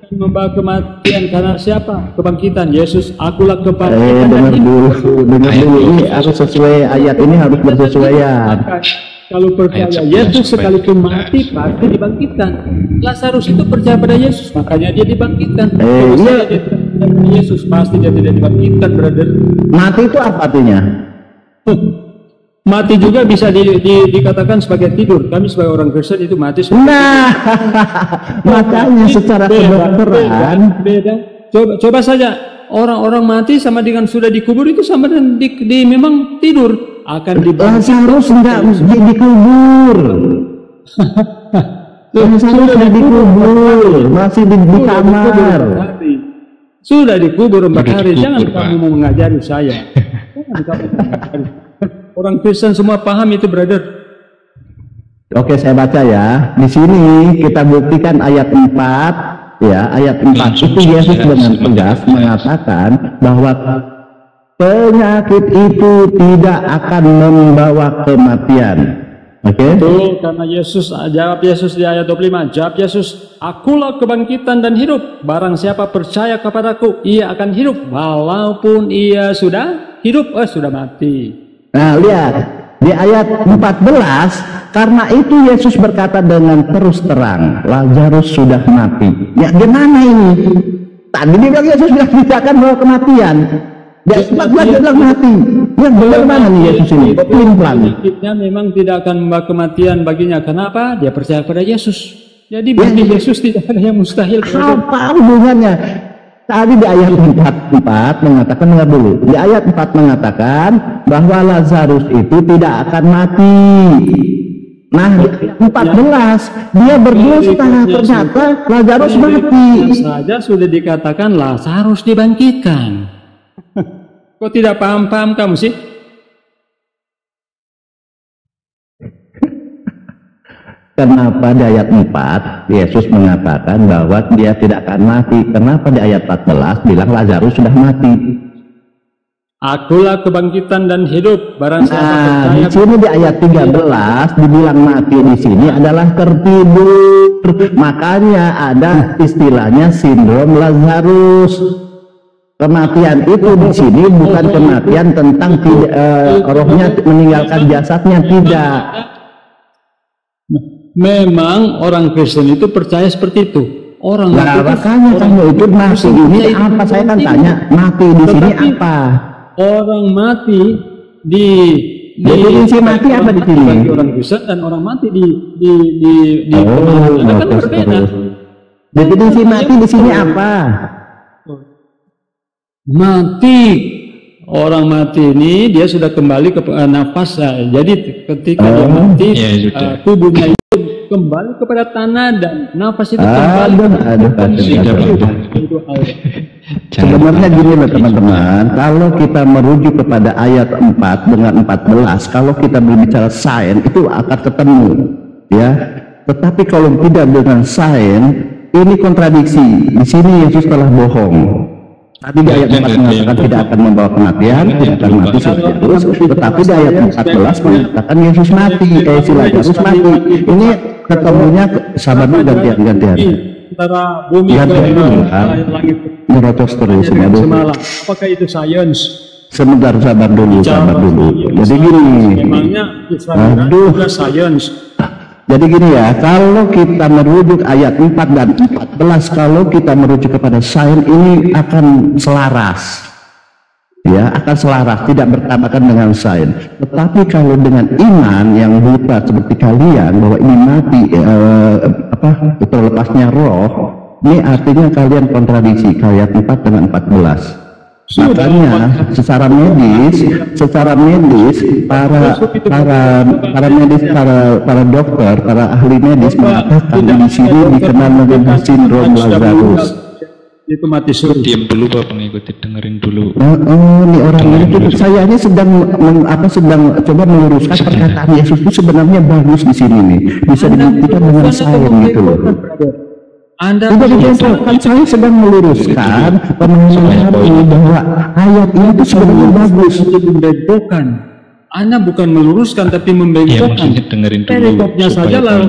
membawa kematian karena siapa? Kebangkitan Yesus. Akulah kebangkitan. Dengar dulu. Ini harus sesuai ayat ini, harus bersesuaian. Kalau percaya Yesus sekalipun mati pasti dibangkitkan. Lazarus itu percaya pada Yesus, makanya dia dibangkitkan. Yesus pasti dia tidak dibangkitkan, brother. Mati itu apa artinya? Mati juga bisa dikatakan sebagai tidur. Kami sebagai orang Kristen itu mati. Nah, makanya secara kedokteran beda. Coba saja orang-orang mati sama dengan sudah dikubur itu sama dengan memang tidur. Akan Lazarus enggak dikubur. Lazarus sudah dikubur, masih di kamar. Sudah dikubur 4 hari. Jangan kamu mau mengajari saya. Orang Kristen semua paham itu, brother. Oke, saya baca ya. Di sini kita buktikan ayat 4, ya, ayat 4 itu Yesus dengan tegas mengatakan bahwa penyakit itu tidak akan membawa kematian. Oke. Betul, karena jawab Yesus di ayat 25. Jawab Yesus, akulah kebangkitan dan hidup. Barang siapa percaya kepadaku, ia akan hidup walaupun ia sudah hidup, sudah mati. Nah, lihat di ayat 14, karena itu Yesus berkata dengan terus terang, Lazarus sudah mati. Ya, gimana ini? Tadi dia bilang Yesus bilang tidak akan bawa kematian. Dia 14 dia bilang mati. Yang benar mana nih Yesus ini? Penyakitnya memang tidak akan membawa kematian baginya. Kenapa? Dia percaya pada Yesus. Jadi bagi Yesus tidak ada yang mustahil. Apa hubungannya? Tadi di ayat 4 mengatakan, dengar dulu. Di ayat 4 mengatakan bahwa Lazarus itu tidak akan mati. Nah, di 14 dia berdusta, ternyata Lazarus mati. Saja sudah dikatakan Lazarus dibangkitkan. Kok tidak paham-paham kamu sih? Kenapa di ayat 4 Yesus mengatakan bahwa dia tidak akan mati? Kenapa di ayat 14 bilang Lazarus sudah mati? Akulah kebangkitan dan hidup. Barang siapa percaya. Di sini di ayat 13 dibilang mati di sini adalah tertidur. Makanya ada istilahnya sindrom Lazarus. Kematian itu di sini bukan kematian tentang rohnya meninggalkan jasadnya, tidak. Memang orang Kristen itu percaya seperti itu. Orang makanya kamu itu mati ini apa? Saya kan tanya, mati di sini apa? Orang mati di definisi mati apa di sini? Bagi orang Kristen dan orang mati di kan berbeda. Definisi mati di sini apa? Mati, orang mati ini dia sudah kembali ke nafas. Jadi ketika dia mati, tubuhnya itu kembali kepada tanah dan nafas itu kembali. Sebenarnya gini loh teman-teman, kalau kita merujuk kepada ayat 4 dengan 14, kalau kita berbicara sains itu akan ketemu, ya. Tetapi kalau tidak dengan sains, ini kontradiksi. Di sini Yesus telah bohong. Tapi di ayat 4 mengatakan tidak akan membawa kematian, tidak akan mati terus. Tetapi di ayat 14 mengatakan Yesus mati, si Lazarus mati. Ini ketemunya sahabatnya gantian-gantian. Antara bumi dan langit. Nyerocos terus. Semalam. Apakah itu sains? Sebentar, sabar dulu. Jadi gini. Memangnya Israel sains. Jadi gini ya, kalau kita merujuk ayat 4 dan 14, kalau kita merujuk kepada sains, ini akan selaras. Ya, akan selaras, tidak bertabrakan dengan sains. Tetapi kalau dengan iman yang buta seperti kalian, bahwa ini mati, terlepasnya roh, ini artinya kalian kontradiksi ayat 4 dengan 14. Makanya secara medis para dokter, para ahli medis mengatakan di sini dikenal dengan sindrom Lazarus. Itu mati suruh. Diam dulu Pak pengikuti, dengerin dulu. Ini orang ini saya ini sedang coba meluruskan perkataan Yesus itu sebenarnya bagus di sini nih. Bisa dibuktikan dengan sains gitu loh. Saya sedang meluruskan pemahaman bahwa ayat ini itu sebenarnya bagus. Membengkokkan. Anda bukan meluruskan tapi membengkokkan. Ya maksudnya dengerin dulu. Perikopnya saja lah.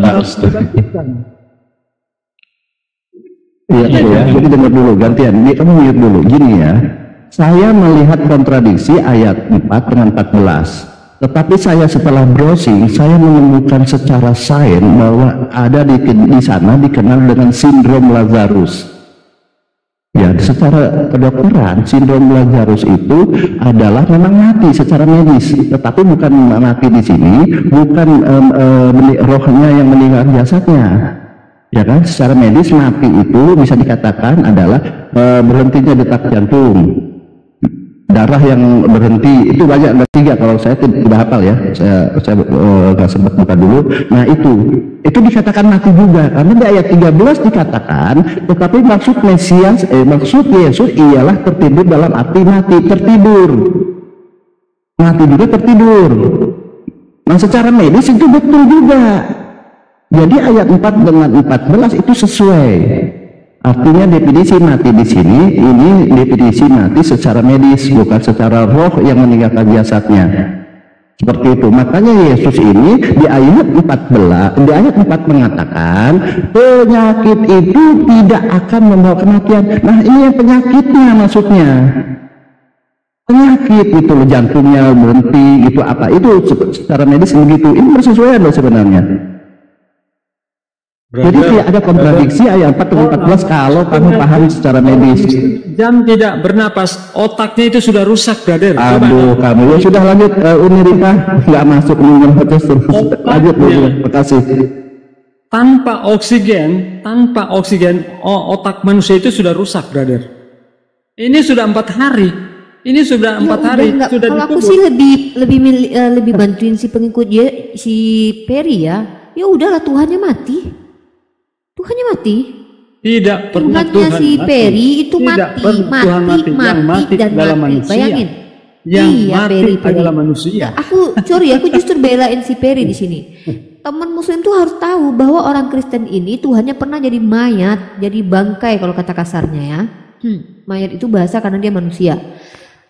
Iya, jadi dengar dulu, gantian. Kamu mute dulu. Gini ya, saya melihat kontradiksi ayat 4 dengan 14. Tetapi saya setelah browsing, saya menemukan secara sains bahwa ada di sana dikenal dengan sindrom Lazarus. Ya, secara kedokteran, sindrom Lazarus itu adalah memang mati secara medis, tetapi bukan mati di sini, bukan rohnya yang meninggal jasadnya. Ya kan, secara medis mati itu bisa dikatakan adalah berhentinya detak jantung. Darah yang berhenti itu banyak, ada 3 kalau saya tidak hafal ya, saya nggak sempat buka dulu. Nah itu dikatakan mati juga karena di ayat 13 dikatakan, tetapi maksud Yesus ialah tertidur dalam arti mati, tertidur, mati juga tertidur. Nah secara medis itu betul juga. Jadi ayat 4 dengan 14 itu sesuai. Artinya definisi mati di sini, ini definisi mati secara medis, bukan secara roh yang meninggalkan jasadnya. Seperti itu. Makanya Yesus ini di ayat 14, di ayat 4 mengatakan penyakit itu tidak akan membawa kematian. Nah ini yang penyakitnya maksudnya. Penyakit itu loh, jantungnya berhenti, itu apa? Itu secara medis begitu. Ini bersesuaian loh sebenarnya. Jadi tidak ada kontradiksi ayat 4 dan 14 kalau kamu paham secara medis. Jam tidak bernapas, otaknya itu sudah rusak, brother. Aduh, kamu ya sudah lanjut, Uni Rita nggak masuk minum terus. Lanjut, terima kasih. Tanpa oksigen, otak manusia itu sudah rusak, brother. Ini sudah 4 hari. Ini sudah 4 hari. Sudah kalau aku sih lebih bantuin si pengikut si Perry ya. Ya udahlah, Tuhannya mati. Tuhannya mati. Tidak pernah Tuhannya si Perry itu mati dan dalam mati. manusia. Bayangin. Yang iya, mati Perry. adalah manusia. Aku justru belain si Perry di sini. Teman Muslim tuh harus tahu bahwa orang Kristen ini Tuhannya pernah jadi mayat, jadi bangkai kalau kata kasarnya ya. Mayat itu bahasa karena dia manusia.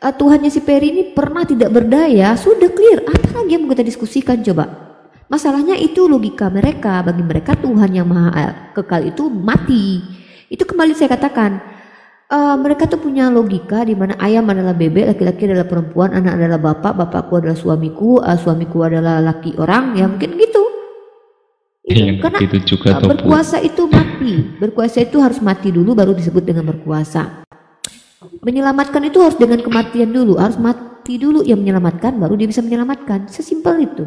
Tuhannya si Perry ini pernah tidak berdaya, sudah clear. Apa lagi yang mau kita diskusikan coba? Masalahnya itu logika mereka, bagi mereka Tuhan yang maha kekal itu mati. Itu kembali saya katakan, mereka tuh punya logika di mana ayam adalah bebek, laki-laki adalah perempuan, anak adalah bapak, bapakku adalah suamiku, suamiku adalah laki orang, ya mungkin gitu. Karena itu juga berkuasa itu mati, berkuasa itu harus mati dulu baru disebut dengan berkuasa. Menyelamatkan itu harus dengan kematian dulu, harus mati dulu yang menyelamatkan, baru dia bisa menyelamatkan. Sesimpel itu.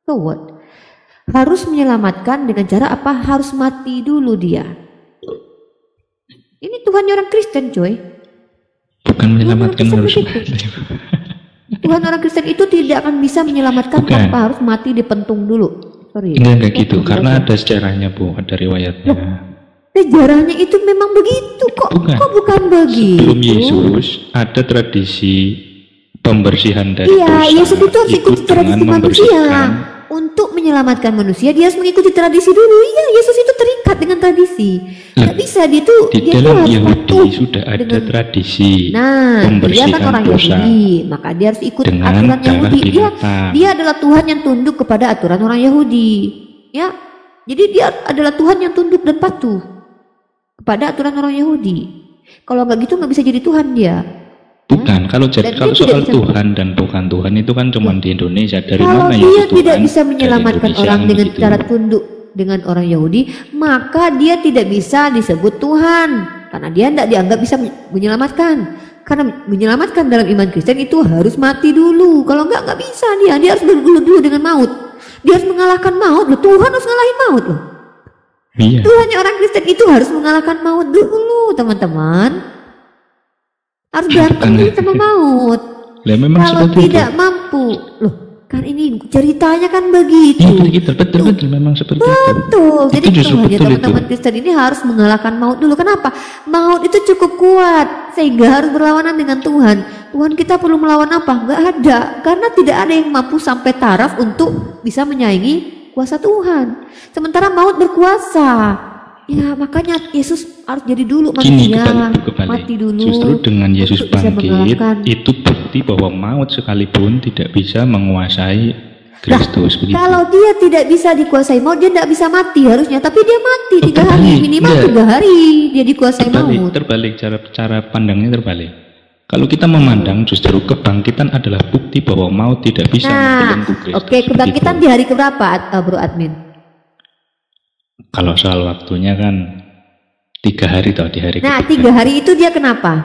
So what? Harus menyelamatkan dengan cara apa? Harus mati dulu dia. Ini Tuhannya orang Kristen, coy. Bukan menyelamatkan, harus mati. Tuhan orang Kristen itu tidak akan bisa menyelamatkan tanpa harus mati dipentung dulu. Sorry. Enggak gitu, karena ada sejarahnya Bu, ada riwayatnya. Sejarahnya itu memang begitu kok. Kok bukan begitu? Sebelum Yesus ada tradisi pembersihan dari dosa. Iya, Yesus itu harus ikut tradisi manusia. untuk menyelamatkan manusia dia harus mengikuti tradisi dulu. Iya, Yesus itu terikat dengan tradisi. Nggak bisa dia tuh di dia dalam harus Yahudi patuh sudah ada dengan tradisi dia pembersihan kan orang dosa Yahudi, maka dia harus ikut dengan aturan darah Yahudi. binatang. Dia adalah Tuhan yang tunduk kepada aturan orang Yahudi. Ya, jadi dia adalah Tuhan yang tunduk dan patuh kepada aturan orang Yahudi. Kalau nggak gitu nggak bisa jadi Tuhan dia. Bukan, kalau Dan kalau dia soal tidak bisa- Tuhan dan bukan Tuhan itu kan cuma di Indonesia. Dari Kalau mana dia Yesus tidak Tuhan? bisa menyelamatkan Dari orang Indonesia, dengan begitu. cara tunduk dengan orang Yahudi, maka dia tidak bisa disebut Tuhan karena dia tidak dianggap bisa menyelamatkan. Karena menyelamatkan dalam iman Kristen itu harus mati dulu. Kalau nggak bisa dia harus berguru dulu dengan maut. Dia harus mengalahkan maut loh. Tuhan harus ngalahin maut loh. Iya. Tuhannya orang Kristen itu harus mengalahkan maut dulu, teman-teman. Harus berantem dulu sama maut. Lah memang Kalau seperti tidak itu. mampu, loh kan ini ceritanya kan begitu. Iya, betul, memang seperti itu. Betul. Jadi Itu justru Tuhan ya betul teman-teman Kristen ini harus mengalahkan maut dulu. Kenapa? Maut itu cukup kuat sehingga harus berlawanan dengan Tuhan. Tuhan kita perlu melawan apa? Enggak ada. Karena tidak ada yang mampu sampai taraf untuk bisa menyaingi kuasa Tuhan. Sementara maut berkuasa. Ya makanya Yesus harus jadi dulu Gini, manusia. kebalik. Mati dulu. Justru dengan Yesus untuk bisa bangkit mengalahkan. itu bukti bahwa maut sekalipun tidak bisa menguasai Kristus. Begitu. Kalau dia tidak bisa dikuasai maut, dia tidak bisa mati harusnya. Tapi dia mati 3 hari, terbalik. minimal Enggak. 3 hari dia dikuasai maut. Terbalik cara pandangnya terbalik. Kalau kita memandang justru kebangkitan adalah bukti bahwa maut tidak bisa Nah, membelenggu Kristus. oke, kebangkitan di hari keberapa, Bro Admin? Kalau soal waktunya kan 3 hari atau di hari Nah, ketiga. 3 hari itu dia kenapa?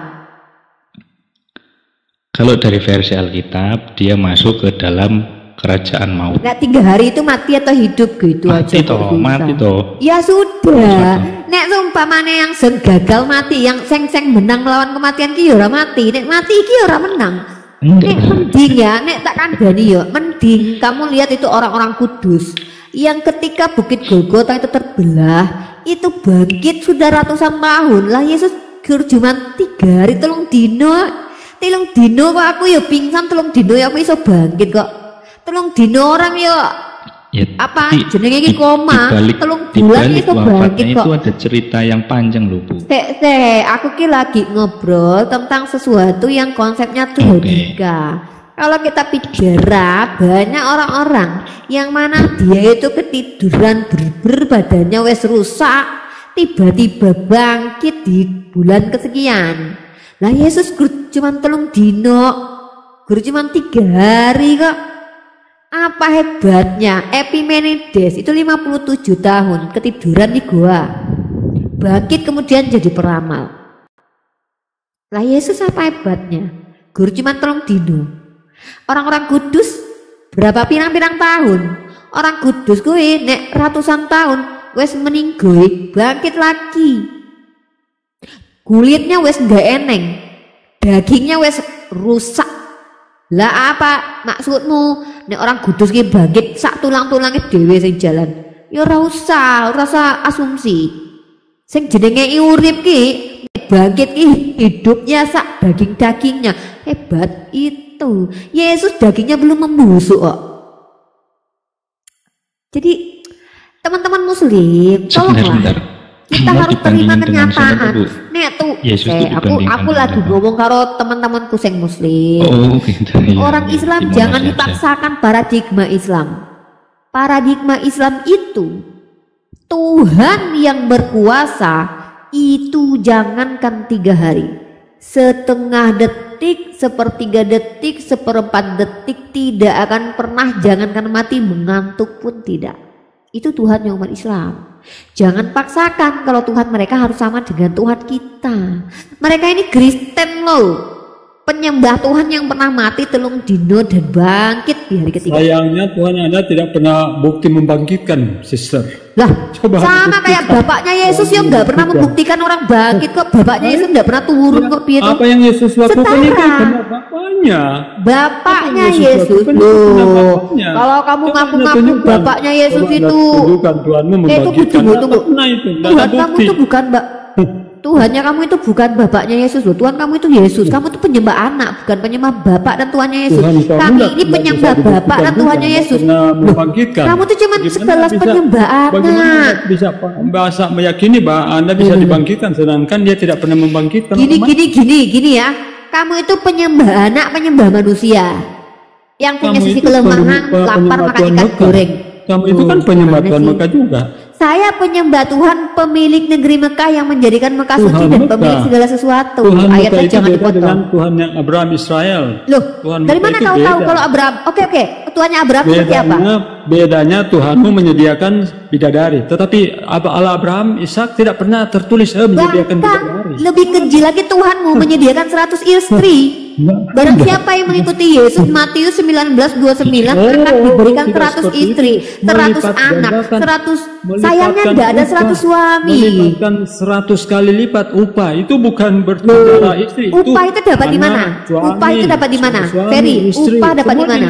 Kalau dari versi Alkitab dia masuk ke dalam kerajaan maut. Nah, 3 hari itu mati atau hidup gitu aja. kok bisa. Mati toh. Ya sudah. Nek seumpamane yang gagal mati, yang seng-seng menang melawan kematian ki ya ora mati. Nek mati ki ya ora menang. Nek mending ya, nek tak kandhani ya, mending kamu lihat itu orang-orang kudus yang ketika Bukit Golgota itu terbelah, itu bangkit sudah ratusan tahun. Lah Yesus cuma 3 hari 3 dino. 3 dino kok aku ya pingsan, 3 dino ya aku iso bangkit kok. 3 dino orang ya apa jenenge iki koma, 3 bulan iso bangkit wafatnya kok. itu ada cerita yang panjang loh Bu. Aku ki lagi ngobrol tentang sesuatu yang konsepnya logika. Kalau kita bicara banyak orang-orang yang mana dia itu ketiduran badannya wes rusak, tiba-tiba bangkit di bulan kesekian. Lah Yesus cuma 3 dino, cuma 3 hari kok. Apa hebatnya? Epimenides itu 57 tahun ketiduran di goa, bangkit kemudian jadi peramal. Lah Yesus apa hebatnya? Guru cuma 3 dino. Orang-orang kudus berapa pirang-pirang tahun? Orang kudus kuwi nek ratusan tahun wes meninggoy bangkit lagi. Kulitnya wes nggak eneng, dagingnya wes rusak. Lah apa maksudmu? Nek orang kudus ki bangkit sak tulang-tulangnya dhewe sing jalan. Ya ora usah asumsi. Sing jenenge urip ki bangkit ki hidupnya sak daging-dagingnya. Hebat itu. Yesus dagingnya belum membusuk kok. Jadi teman-teman muslim, tolonglah kita harus terima kenyataan. Nek tuh aku lagi ngomong karo teman-temanku sing muslim. Orang Islam jangan dipaksakan paradigma Islam. Paradigma Islam itu Tuhan yang berkuasa itu jangankan 3 hari, setengah detik, sepertiga detik, seperempat detik tidak akan pernah, jangankan mati, mengantuk pun tidak. Itu Tuhan yang umat Islam. Jangan paksakan kalau Tuhan mereka harus sama dengan Tuhan kita. Mereka ini Kristen loh, penyembah Tuhan yang pernah mati 3 dino dan bangkit di hari ketiga. Sayangnya Tuhan Anda tidak pernah bukti membangkitkan, sister. Lah, sama kayak bapaknya Yesus yang nggak pernah membuktikan orang bangkit kok. Bapaknya Yesus nggak pernah turun kok. Apa yang Yesus lakukan itu benar bapaknya. Bapaknya Yesus loh. Kalau kamu ngaku-ngaku bapaknya Yesus itu, Tuhanmu tunggu. Tuhan kamu itu bukan Tuhannya kamu itu bukan bapaknya Yesus loh. Tuhan kamu itu Yesus. Kamu itu penyembah anak, bukan penyembah bapak dan Tuhannya Yesus. Kami ini penyembah bapak dan Tuhannya Yesus. Loh, kamu tuh cuma sekelas penyembah anak. Bisa meyakini bahwa Anda bisa dibangkitkan, sedangkan dia tidak pernah membangkitkan. Gini ya. Kamu itu penyembah anak, penyembah manusia. Yang punya sisi kelemahan, lapar makan ikan goreng. Kamu itu kan penyembah Tuhan Mekah juga. Saya penyembah Tuhan pemilik negeri Mekah yang menjadikan Mekah suci dan pemilik segala sesuatu. Tuhan Ayatnya Mekah jangan itu beda dipotong. dengan Tuhan yang Abraham Israel. Loh, Tuhan dari Mekah mana itu kau tahu beda. kalau Abraham? Oke, Tuhannya Abraham seperti apa? Bedanya Tuhanmu menyediakan bidadari, tetapi Allah Abraham, Ishak tidak pernah tertulis menyediakan bidadari. Lebih keji lagi Tuhanmu menyediakan 100 istri. Barang siapa yang mengikuti Yesus, Matius 19:29 akan diberikan 100 istri, 100 anak, 100. Sayangnya tidak ada 100 suami. Melipatkan 100 kali lipat upah. Itu bukan berbicara istri. Upah itu dapat di mana? Upah itu dapat di mana? Ferry, upah dapat di mana?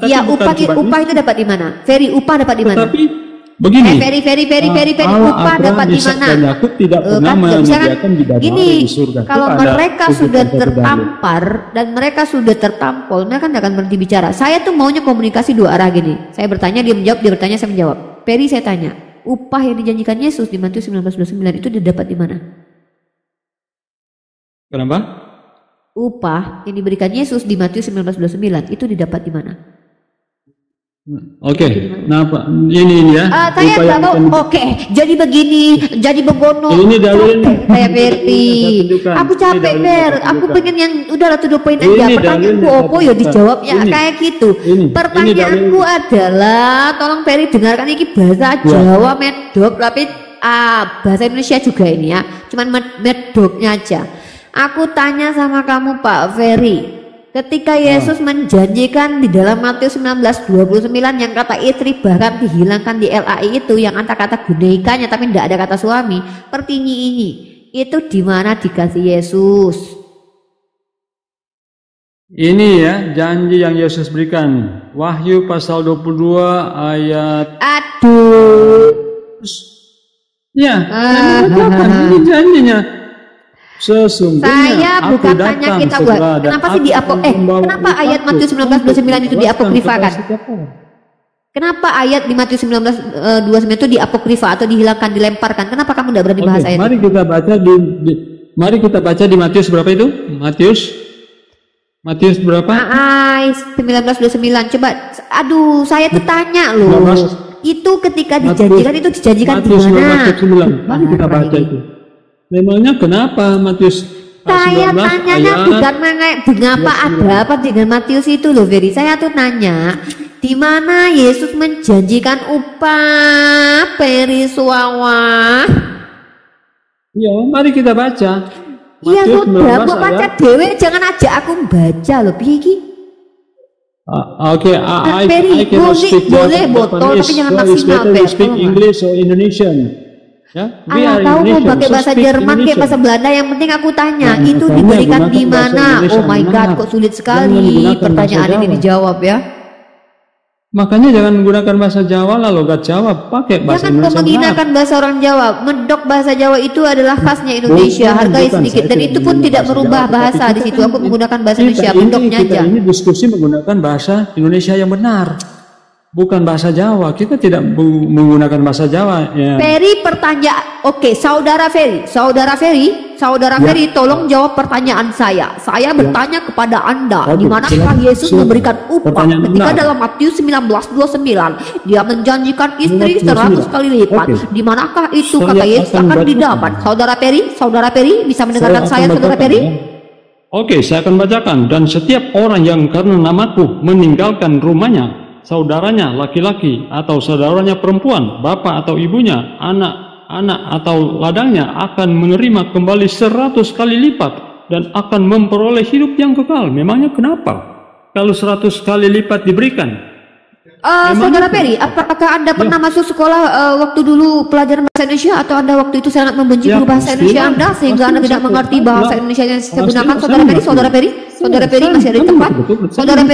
Ya, upah itu dapat di mana? Ferry, upah dapat di mana? Begini, Ferry, upah dapat di mana? Yakub tidak pernah menyediakan bidadari di surga. Kalau mereka sudah tertampar dan mereka sudah tertampol, mereka tidak akan berhenti bicara. Saya tuh maunya komunikasi dua arah gini. Saya bertanya, dia menjawab, dia bertanya, saya menjawab. Ferry, saya tanya, upah yang dijanjikan Yesus di Matius 19:29 itu didapat di mana? Kenapa? Upah yang diberikan Yesus di Matius 19:29 itu didapat di mana? Oke, nah ini ya. Saya nggak mau. Oke, jadi begini, jadi begono. Ini dalil. Saya Ferry. Aku capek Fer. Aku pengen yang udahlah to the point aja. Pertanyaanku opo ya dijawabnya kayak gitu. Pertanyaanku adalah, tolong Ferry dengarkan ini bahasa Jawa medok, tapi bahasa Indonesia juga ini ya. Cuman medoknya aja. Aku tanya sama kamu Pak Ferry. Ketika Yesus menjanjikan di dalam Matius 19:29 yang kata istri bahkan dihilangkan di LAI itu, yang kata gunaikanya tapi tidak ada kata suami, pertinyi ini itu di mana dikasih Yesus? Ini ya janji yang Yesus berikan. Wahyu pasal 22 ayat. Aduh. Ya, ini janjinya. Sesungguhnya saya bukan aku tanya kita buat kenapa sih kenapa ayat Matius 19:29 itu diapokrifakan? Kenapa ayat di Matius 19:29 itu diapokrifa atau dihilangkan, dilemparkan? Kenapa kamu tidak berani bahas ayat mari itu? Mari kita baca di Matius berapa itu? Matius berapa? 19:29. Coba, aduh, saya tuh tanya loh. Itu ketika dijanjikan itu dijanjikan di mana? Mari kita baca itu. Memangnya kenapa Matius? Saya tanyanya bukan mengapa ada apa dengan Matius itu loh, Ferry. Saya tuh nanya di mana Yesus menjanjikan upah, Ferry Suawa. Ya, mari kita baca. Iya sudah, mau baca dewe, jangan ajak aku baca loh, Biki. Oke, Ferry boleh botol tapi jangan maksimal, Ferry. Speak English or Indonesian. Ya, tahu mau pakai bahasa Jerman kayak bahasa Belanda, yang penting aku tanya itu diberikan di mana? Oh my God, kok sulit sekali pertanyaan ini dijawab ya. Makanya jangan menggunakan bahasa Jawa lah, logat Jawa, pakai bahasa Indonesia. Jangan menggunakan bahasa orang Jawa. Medok bahasa Jawa itu adalah khasnya Indonesia, hargai sedikit, dan itu pun tidak merubah bahasa di situ. Aku menggunakan bahasa Indonesia, medoknya aja. Ini diskusi menggunakan bahasa Indonesia yang benar. Bukan bahasa Jawa, kita tidak menggunakan bahasa Jawa. Ya. Ferry pertanyaan, oke, saudara Ferry, tolong jawab pertanyaan saya. Saya bertanya kepada Anda, di manakah Yesus memberikan upah ketika dalam Matius 19:29 dia menjanjikan istri 100 kali lipat. Di manakah itu kata Yesus akan didapat? Saudara Ferry bisa mendengarkan saya, saudara Ferry? Oke, saya akan bacakan. Dan setiap orang yang karena namaku meninggalkan rumahnya, saudaranya laki-laki atau saudaranya perempuan, bapak atau ibunya, anak atau ladangnya akan menerima kembali 100 kali lipat dan akan memperoleh hidup yang kekal. Memangnya kenapa kalau 100 kali lipat diberikan? Saudara Ferry, apakah Anda pernah masuk sekolah waktu dulu pelajaran bahasa Indonesia, atau Anda waktu itu sangat membenci guru bahasa Indonesia Anda sehingga Anda tidak mengerti bahasa Indonesia yang saya gunakan? Saudara Ferry masih ada di tempat? Saudara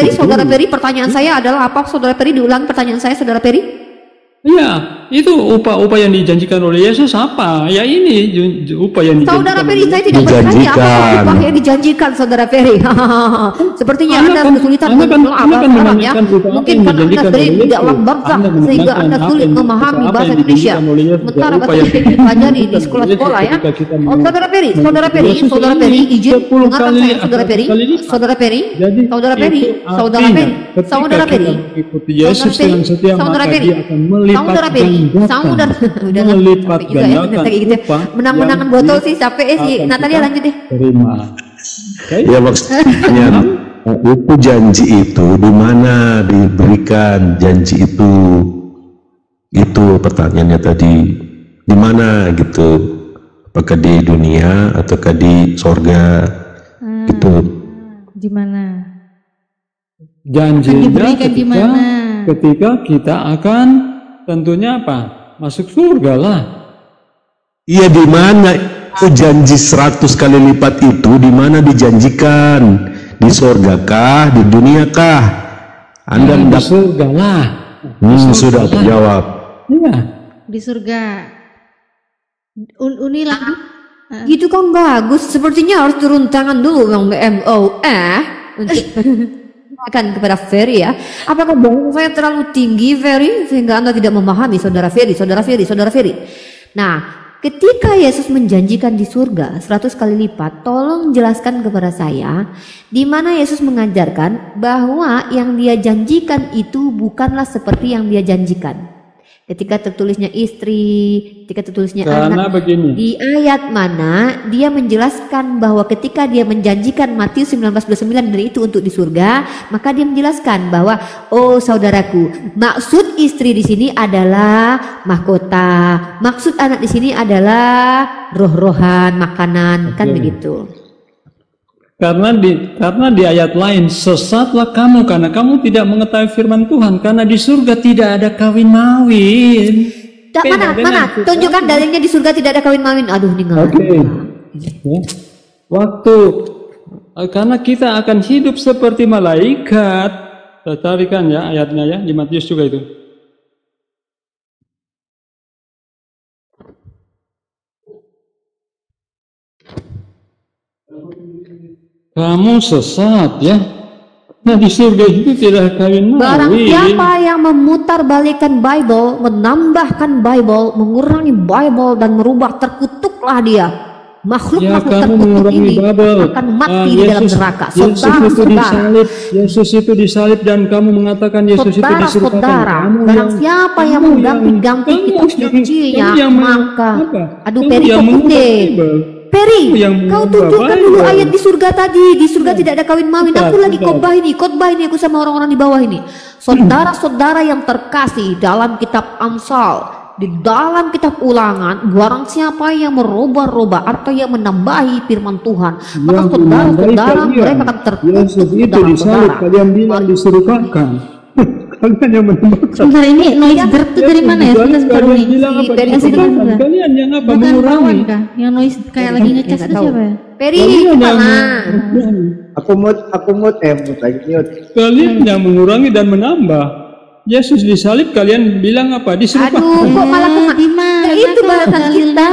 Ferry, pertanyaan saya adalah apa? Saudara Ferry, diulang pertanyaan saya, saudara Ferry. Iya, itu upah yang dijanjikan oleh Yesus apa? Ya ini upah yang dijanjikan. Saudara Ferry, saya tidak bertanya apa upah yang dijanjikan, Saudara Ferry. Sepertinya Anda kesulitan Arab ya. Mungkin karena Anda sendiri di dalam bangsa sehingga Anda sulit memahami bahasa Indonesia. Sementara bahasa Indonesia dipelajari di sekolah-sekolah ya. Oh, Saudara Ferry, izin dengarkan saya, Saudara Ferry, Saudara Ferry, Saudara Ferry, Saudara Ferry, Saudara Ferry, Yesus dengan setia maka dia akan melipat gandakan menang-menangan botol sih capek sih. Natalia lanjut deh. Terima. Ya maksudnya itu janji itu di mana diberikan janji itu? Itu pertanyaannya tadi. Di mana gitu? Apakah di dunia ataukah di sorga? Itu. Di mana? Janjinya ketika kita akan tentunya apa? Masuk surga lah. Iya, di mana itu janji 100 kali lipat itu di mana dijanjikan? Di surga kah? Di dunia kah? Anda di surga lah. Sudah terjawab. Iya. Di surga. Uni lagi. Itu kan bagus. Sepertinya harus turun tangan dulu Bang BMOE untuk akan kepada Ferry ya. Apakah bang saya terlalu tinggi Ferry sehingga Anda tidak memahami Saudara Ferry? Nah, ketika Yesus menjanjikan di surga 100 kali lipat, tolong jelaskan kepada saya di mana Yesus mengajarkan bahwa yang dia janjikan itu bukanlah seperti yang dia janjikan. Ketika tertulisnya istri, ketika tertulisnya anak, begini. Di ayat mana dia menjelaskan bahwa ketika dia menjanjikan Matius 19:29 dari itu untuk di surga, maka dia menjelaskan bahwa oh saudaraku, maksud istri di sini adalah mahkota, maksud anak di sini adalah roh-rohan, makanan, kan begitu. Karena di ayat lain, sesatlah kamu karena kamu tidak mengetahui firman Tuhan, karena di surga tidak ada kawin-mawin. Mana? Tunjukkan dalilnya di surga tidak ada kawin-mawin. Aduh, ini nggak Waktu karena kita akan hidup seperti malaikat. Saya carikan ya ayatnya ya di Matius juga itu. Kamu sesat ya. Nah di surga itu tidak kawin mawin. Barang siapa yang memutarbalikkan Bible, menambahkan Bible, mengurangi Bible dan merubah, terkutuklah dia. Makhluk-makhluk terkutuk ini akan mati di dalam neraka. Yesus itu disalib dan kamu mengatakan Yesus itu diserupakan. Barang siapa yang mengganti-ganti kitab sucinya, maka aduh Peri, kau tunjukkan dulu ayat di surga tadi. Di surga tidak ada kawin mawin. Aku lagi khotbah ini aku sama orang-orang di bawah ini. Saudara-saudara yang terkasih, dalam kitab Amsal, di dalam kitab Ulangan, barang siapa yang merubah-rubah atau yang menambahi firman Tuhan, maka saudara-saudara mereka akan terkutuk itu disalib, kalian bilang diserupakan. Kalian yang menambahkan. Sebentar, ini noise dirt itu dari mana ya? Sebentar ini. Kalian yang apa? Bukan perawan kah? Yang noise kayak lagi ngecas itu siapa ya? Peri, kemana? Aku mute Kalian yang mengurangi dan menambah. Yesus disalib, kalian bilang apa? Diserupakan. Aduh, kok malah itu bahasan kita.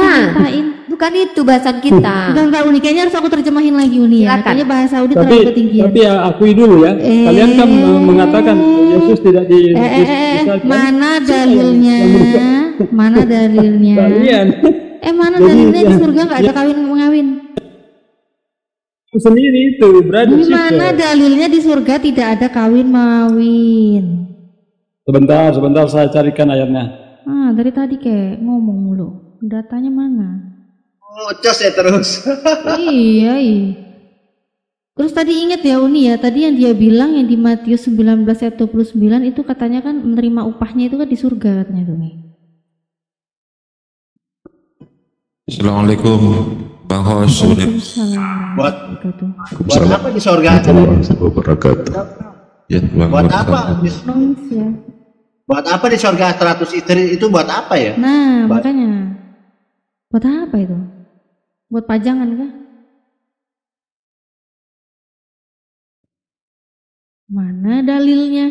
Bukan itu bahasan kita. Enggak Uni, kayaknya harus aku terjemahin lagi Uni ya. Kayaknya bahasa Uni terlalu ketinggian. Tapi ya akui dulu ya. Kalian kan mengatakan Yesus tidak disalib. Mana dalilnya? Mana dalilnya? Kalian. Mana dalilnya di surga nggak ada kawin mengawin? Sendiri itu berarti. Mana dalilnya di surga tidak ada kawin mawin? Sebentar saya carikan ayatnya. Dari tadi kayak ngomong mulu. Datanya mana? Ngocos ya terus. Iya. Terus tadi ingat ya Uni ya, tadi yang dia bilang yang di Matius 19 ayat 29 itu katanya kan menerima upahnya itu kan di surga katanya tuh nih. Assalamualaikum Bang Hos. Buat apa di surga? Ya, buat apa? Ya. Buat apa di surga 100 istri itu buat apa ya? Nah, makanya. Buat apa itu? Buat pajangan kah? Mana dalilnya?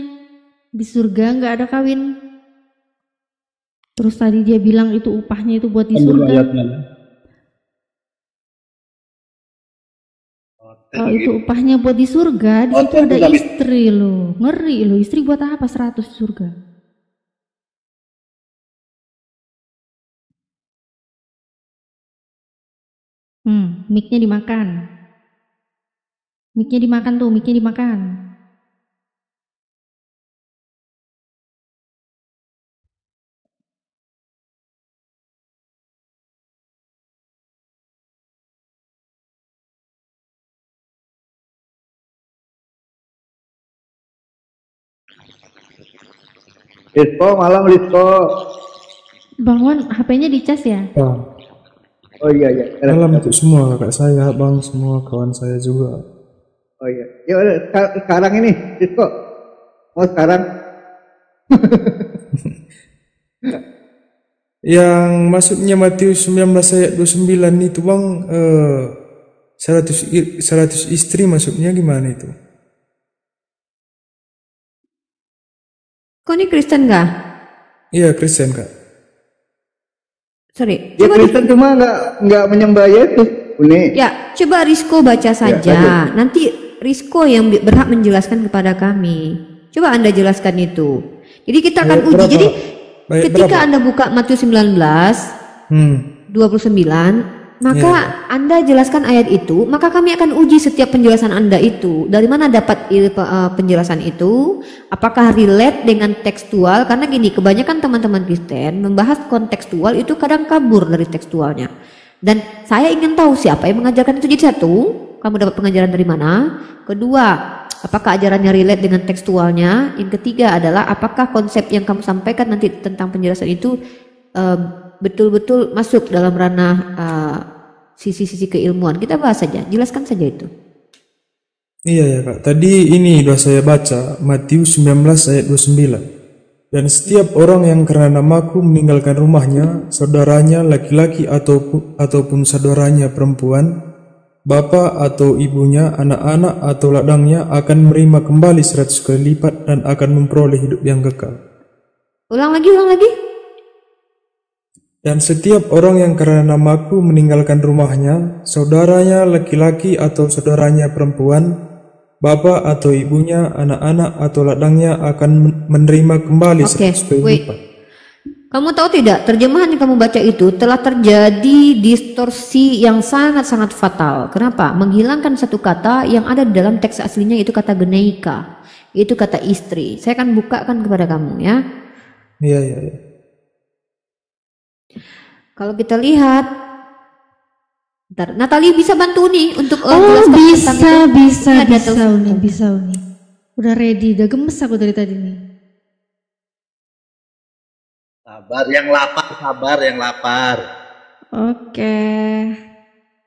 Di surga nggak ada kawin Terus tadi dia bilang itu upahnya itu buat di surga. Kalau itu upahnya buat di surga, di situ ada istri loh. Ngeri loh, istri buat apa 100 di surga? Mic-nya dimakan. Mic-nya dimakan tuh, mic-nya dimakan. Rizko, malam Rizko. Bang Wan, HP-nya dicas ya? Bang. Oh iya iya. Malam untuk semua kakak saya, bang, semua kawan saya juga. Oh iya. Ya udah, sekarang ini Rizko. Mau sekarang? Yang maksudnya Matius 19 ayat 29 itu bang, 100 istri maksudnya gimana itu? Kau ini Kristen nggak? Iya Kristen kak. Sorry. Ya Kristen cuma nggak menyembah Yesus. Ya, coba Rizko baca saja. Nanti Rizko yang berhak menjelaskan kepada kami. Coba Anda jelaskan itu. Jadi kita akan uji. Jadi ketika Anda buka Matius 19, 29, maka Anda jelaskan ayat itu, maka kami akan uji setiap penjelasan Anda itu. Dari mana dapat penjelasan itu? Apakah relate dengan tekstual? Karena gini, kebanyakan teman-teman Kristen membahas kontekstual itu kadang kabur dari tekstualnya. Dan saya ingin tahu siapa yang mengajarkan itu. Jadi satu, kamu dapat pengajaran dari mana? Kedua, apakah ajarannya relate dengan tekstualnya? Yang ketiga adalah apakah konsep yang kamu sampaikan nanti tentang penjelasan itu betul-betul masuk dalam ranah sisi-sisi keilmuan. Kita bahas saja, jelaskan saja itu. Iya ya kak, tadi ini sudah saya baca Matius 19 ayat 29. Dan setiap orang yang karena namaku meninggalkan rumahnya, saudaranya laki-laki ataupun saudaranya perempuan, bapak atau ibunya, anak-anak atau ladangnya akan menerima kembali 100 kali lipat dan akan memperoleh hidup yang kekal. Ulang lagi. Dan setiap orang yang karena namaku meninggalkan rumahnya, saudaranya laki-laki atau saudaranya perempuan, bapak atau ibunya, anak-anak atau ladangnya akan menerima kembali 100 kali lipat. Kamu tahu tidak, terjemahan yang kamu baca itu telah terjadi distorsi yang sangat-sangat fatal. Kenapa? Menghilangkan satu kata yang ada di dalam teks aslinya, itu kata geneika. Itu kata istri. Saya akan bukakan kepada kamu ya. Iya. Kalau kita lihat, Natali bisa bantu nih untuk jelaskan bisa Uni. Udah ready, udah gemes aku dari tadi nih. Sabar yang lapar. Oke.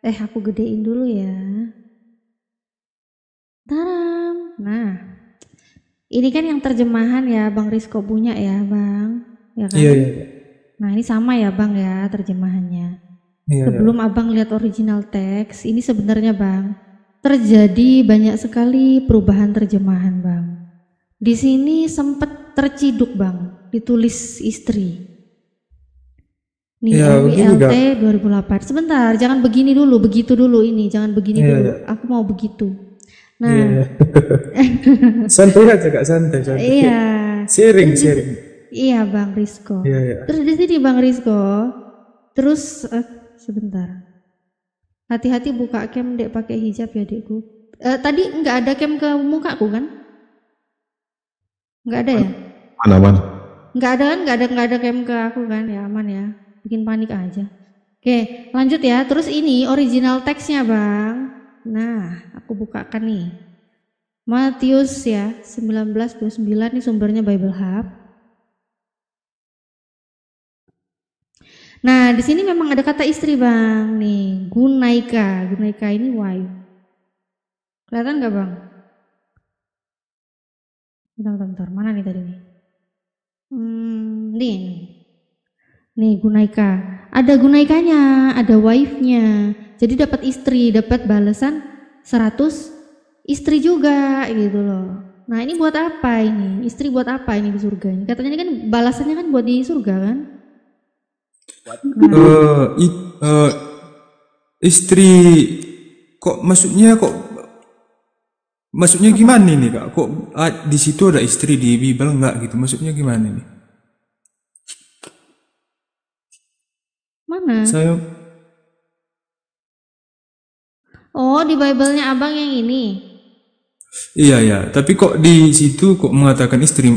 Aku gedein dulu ya. Taram. Nah, ini kan yang terjemahan ya Bang Rizko punya ya Bang, ya kan? Iya. Nah ini sama ya Bang ya terjemahannya. Iya, Sebelum Abang lihat original teks, ini sebenarnya Bang terjadi banyak sekali perubahan terjemahan Bang. Di sini sempat terciduk Bang, ditulis istri. Nih ya, LT 2008. Sebentar, jangan begini dulu, begitu dulu ini, jangan begini dulu. Aku mau begitu. Nah, santai aja Kak, santai. Iya. Sharing. Iya Bang Rizko. Iya. Terus di sini Bang Rizko. Terus sebentar. Hati-hati buka cam dek pakai hijab ya dekku. Tadi nggak ada cam ke mukaku kan? Nggak ada ya? Aman. Nggak ada kan? Nggak ada cam ke aku kan? Ya aman ya. Bikin panik aja. Oke, lanjut ya. Terus ini original teksnya Bang. Nah, aku bukakan nih. Matius ya 19:29 ini sumbernya Bible Hub. Nah, di sini memang ada kata istri Bang. Nih, gunaika. Gunaika ini wife. Kelihatan nggak Bang? Bentar. Mana nih tadi nih? Nih gunaika. Ada gunaikanya, ada wife-nya. Jadi dapat istri, dapat balasan 100 istri juga gitu loh. Nah, ini buat apa ini? Istri buat apa ini di surga ini? Katanya ini kan balasannya kan buat di surga kan? Istri kok maksudnya gimana nih Kak? Kok di situ ada istri di Bible enggak gitu? Maksudnya gimana nih? Mana? Oh, di Bible-nya Abang yang ini. Iya, tapi kok di situ kok mengatakan istri?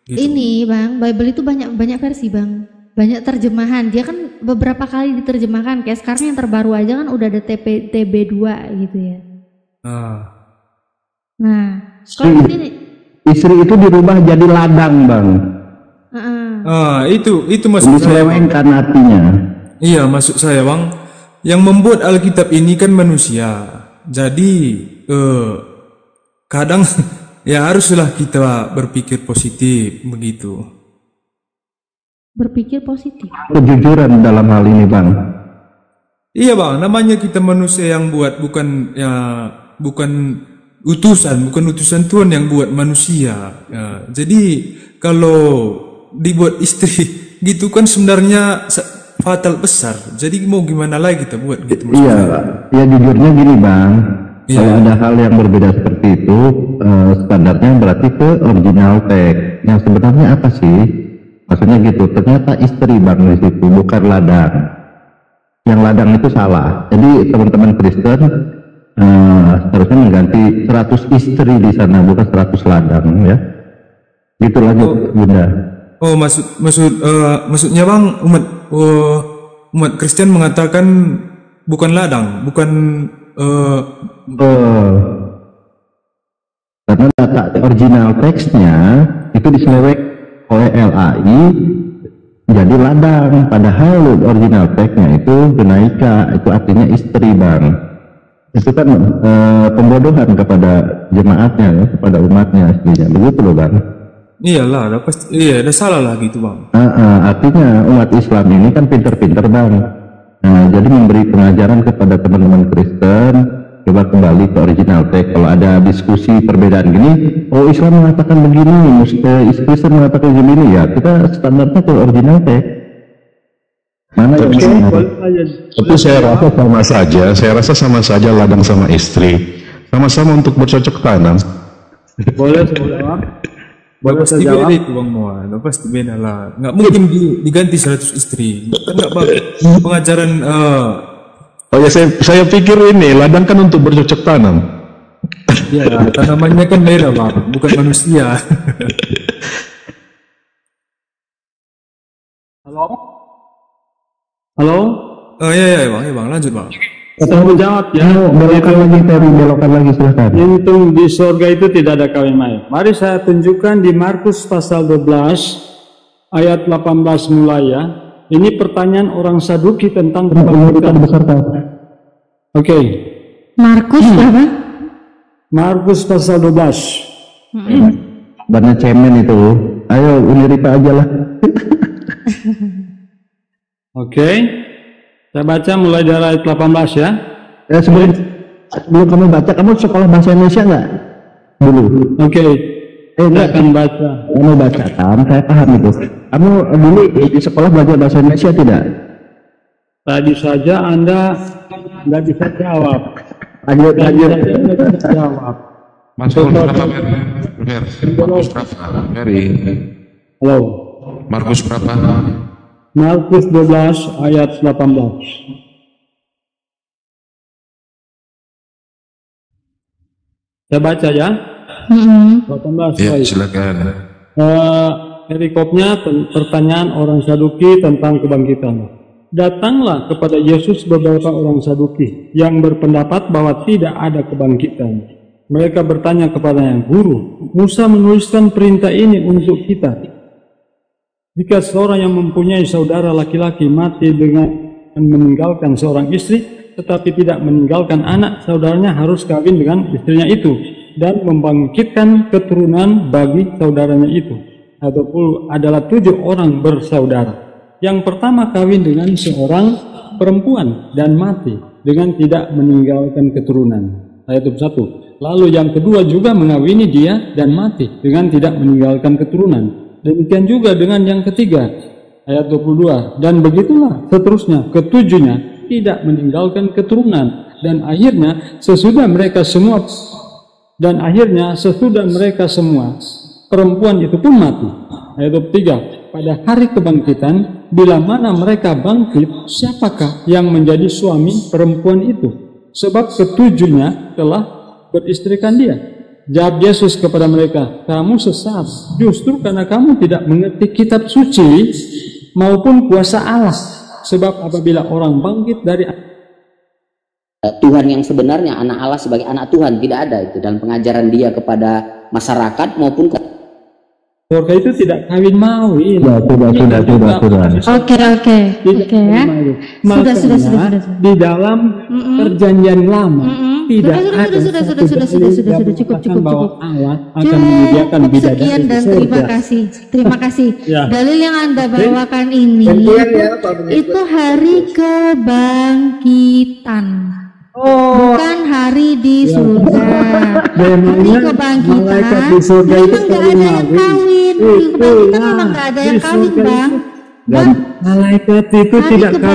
Gitu. Ini Bang, Bible itu banyak versi Bang. Banyak terjemahan. Dia kan beberapa kali diterjemahkan. Kayak sekarang yang terbaru aja kan udah ada TB2 gitu ya. Nah, kalau ini istri itu dirubah jadi ladang, Bang. Itu maksud saya. Diselewengkan artinya. Iya, maksud saya Bang. Yang membuat Alkitab ini kan manusia. Jadi kadang ya haruslah kita berpikir positif begitu. Berpikir positif. Kejujuran dalam hal ini, Bang. Iya, Bang. Namanya kita manusia yang buat, bukan utusan Tuhan yang buat manusia. Ya, jadi kalau dibuat istri gitu kan sebenarnya fatal besar. Jadi mau gimana lagi kita buat gitu? Iya, ya jujurnya gini, Bang. Ya. Kalau ada hal yang berbeda seperti itu, standarnya berarti ke original text. Yang sebenarnya apa sih? Maksudnya gitu. Ternyata istri, Bang, di situ bukan ladang. Yang ladang itu salah. Jadi teman-teman Kristen seharusnya mengganti 100 istri di sana, bukan 100 ladang, ya. Gitu lanjut, Bunda. Oh, maksudnya Bang, umat Kristen mengatakan bukan ladang, bukan karena data original teksnya itu diselewek oleh LAI jadi ladang, padahal original teksnya itu genaika, itu artinya istri, Bang. Itu kan pembodohan kepada jemaatnya, ya, kepada umatnya aslinya, begitu loh, Bang. Iyalah, ada salah lah gitu, Bang. Artinya umat Islam ini kan pinter-pinter, Bang. Jadi memberi pengajaran kepada teman-teman Kristen, coba kembali ke original text. Kalau ada diskusi perbedaan gini, oh Islam mengatakan begini, Kristen mengatakan begini, ya kita standarnya ke original text. Mana tapi saya rasa sama saja. Saya rasa sama saja ladang sama istri, sama-sama untuk bercocok tanam. Boleh pasti beda itu, Bang Noah. Pasti beda lah. Nggak mungkin diganti 100 istri. Kan nggak bagus pengajaran. Oh ya, saya pikir ini ladang kan untuk bercocok tanam. Ya, tanamannya kan beda, Bang, bukan manusia. Halo? Oh iya, Bang, lanjut, Bang. Saya menjawab ya. Belokkan lagi silahkan. Untung di surga itu tidak ada kawin mayat. Mari saya tunjukkan di Markus pasal 12 ayat 18 mulai ya. Ini pertanyaan orang Saduki tentang kebangkitan. Oke. Markus apa? Markus pasal 12. Banyak cemen itu. Ayo Uniripa aja lah. Oke. Saya baca mulai dari ayat 18 ya. Sebelum kamu baca, kamu sekolah bahasa Indonesia nggak? Dulu. Oke. Saya akan baca. Kamu baca kan? Saya paham itu. Kamu dulu di sekolah belajar bahasa Indonesia tidak? Tadi saja Anda nggak bisa jawab. Lanjut. Jawab. Markus berapa, Markus berapa? Halo. Markus berapa? Markus 12 ayat 18. Saya baca ya. 18. Ya, silakan. Perikopnya pertanyaan orang Saduki tentang kebangkitan. Datanglah kepada Yesus beberapa orang Saduki yang berpendapat bahwa tidak ada kebangkitan. Mereka bertanya kepadanya, "Guru, Musa menuliskan perintah ini untuk kita. Jika seorang yang mempunyai saudara laki-laki mati dengan meninggalkan seorang istri, tetapi tidak meninggalkan anak, saudaranya harus kawin dengan istrinya itu dan membangkitkan keturunan bagi saudaranya itu. Ataupun adalah 7 orang bersaudara. Yang pertama kawin dengan seorang perempuan dan mati dengan tidak meninggalkan keturunan." Ayat 1. Lalu yang kedua juga mengawini dia dan mati dengan tidak meninggalkan keturunan. Demikian juga dengan yang ketiga. Ayat 22. Dan begitulah seterusnya, ketujuhnya tidak meninggalkan keturunan, dan akhirnya sesudah mereka semua perempuan itu pun mati. Ayat 23. Pada hari kebangkitan, bila mana mereka bangkit, siapakah yang menjadi suami perempuan itu? Sebab ketujuhnya telah beristrikan dia. Jawab Yesus kepada mereka, kamu sesat, justru karena kamu tidak mengerti kitab suci maupun kuasa Allah. Sebab apabila orang bangkit dari Tuhan yang sebenarnya, anak Allah sebagai anak Tuhan, tidak ada itu dalam pengajaran dia kepada masyarakat maupun surga itu tidak kawin-mawin. Sudah. Oke ya. Sudah. Di dalam perjanjian lama tidak ada sudah cukup. bahwa Allah akan menyediakan bidadari. Sekian dan terima kasih. Ya. Dalil yang Anda bawakan ini itu hari kebangkitan. Bukan hari di surga. Hari kebangkitan memang nggak ada yang kawin. Hari kebangkitan memang nggak ada yang kawin, Bang. Dan malaikat itu tidak kawin.